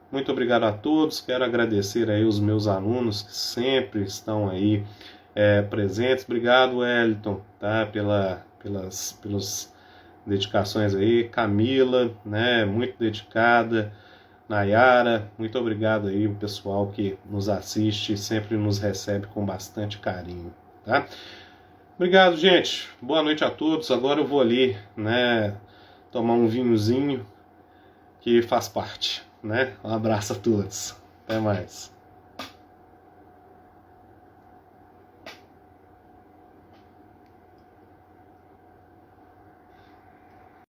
Muito obrigado a todos. Quero agradecer aí os meus alunos que sempre estão aí presentes. Obrigado, Wellington, tá? Pelas dedicações aí. Camila, né? Muito dedicada. Nayara, muito obrigado aí o pessoal que nos assiste e sempre nos recebe com bastante carinho, tá? Obrigado, gente. Boa noite a todos. Agora eu vou ali, né, tomar um vinhozinho que faz parte, né? Um abraço a todos. Até mais.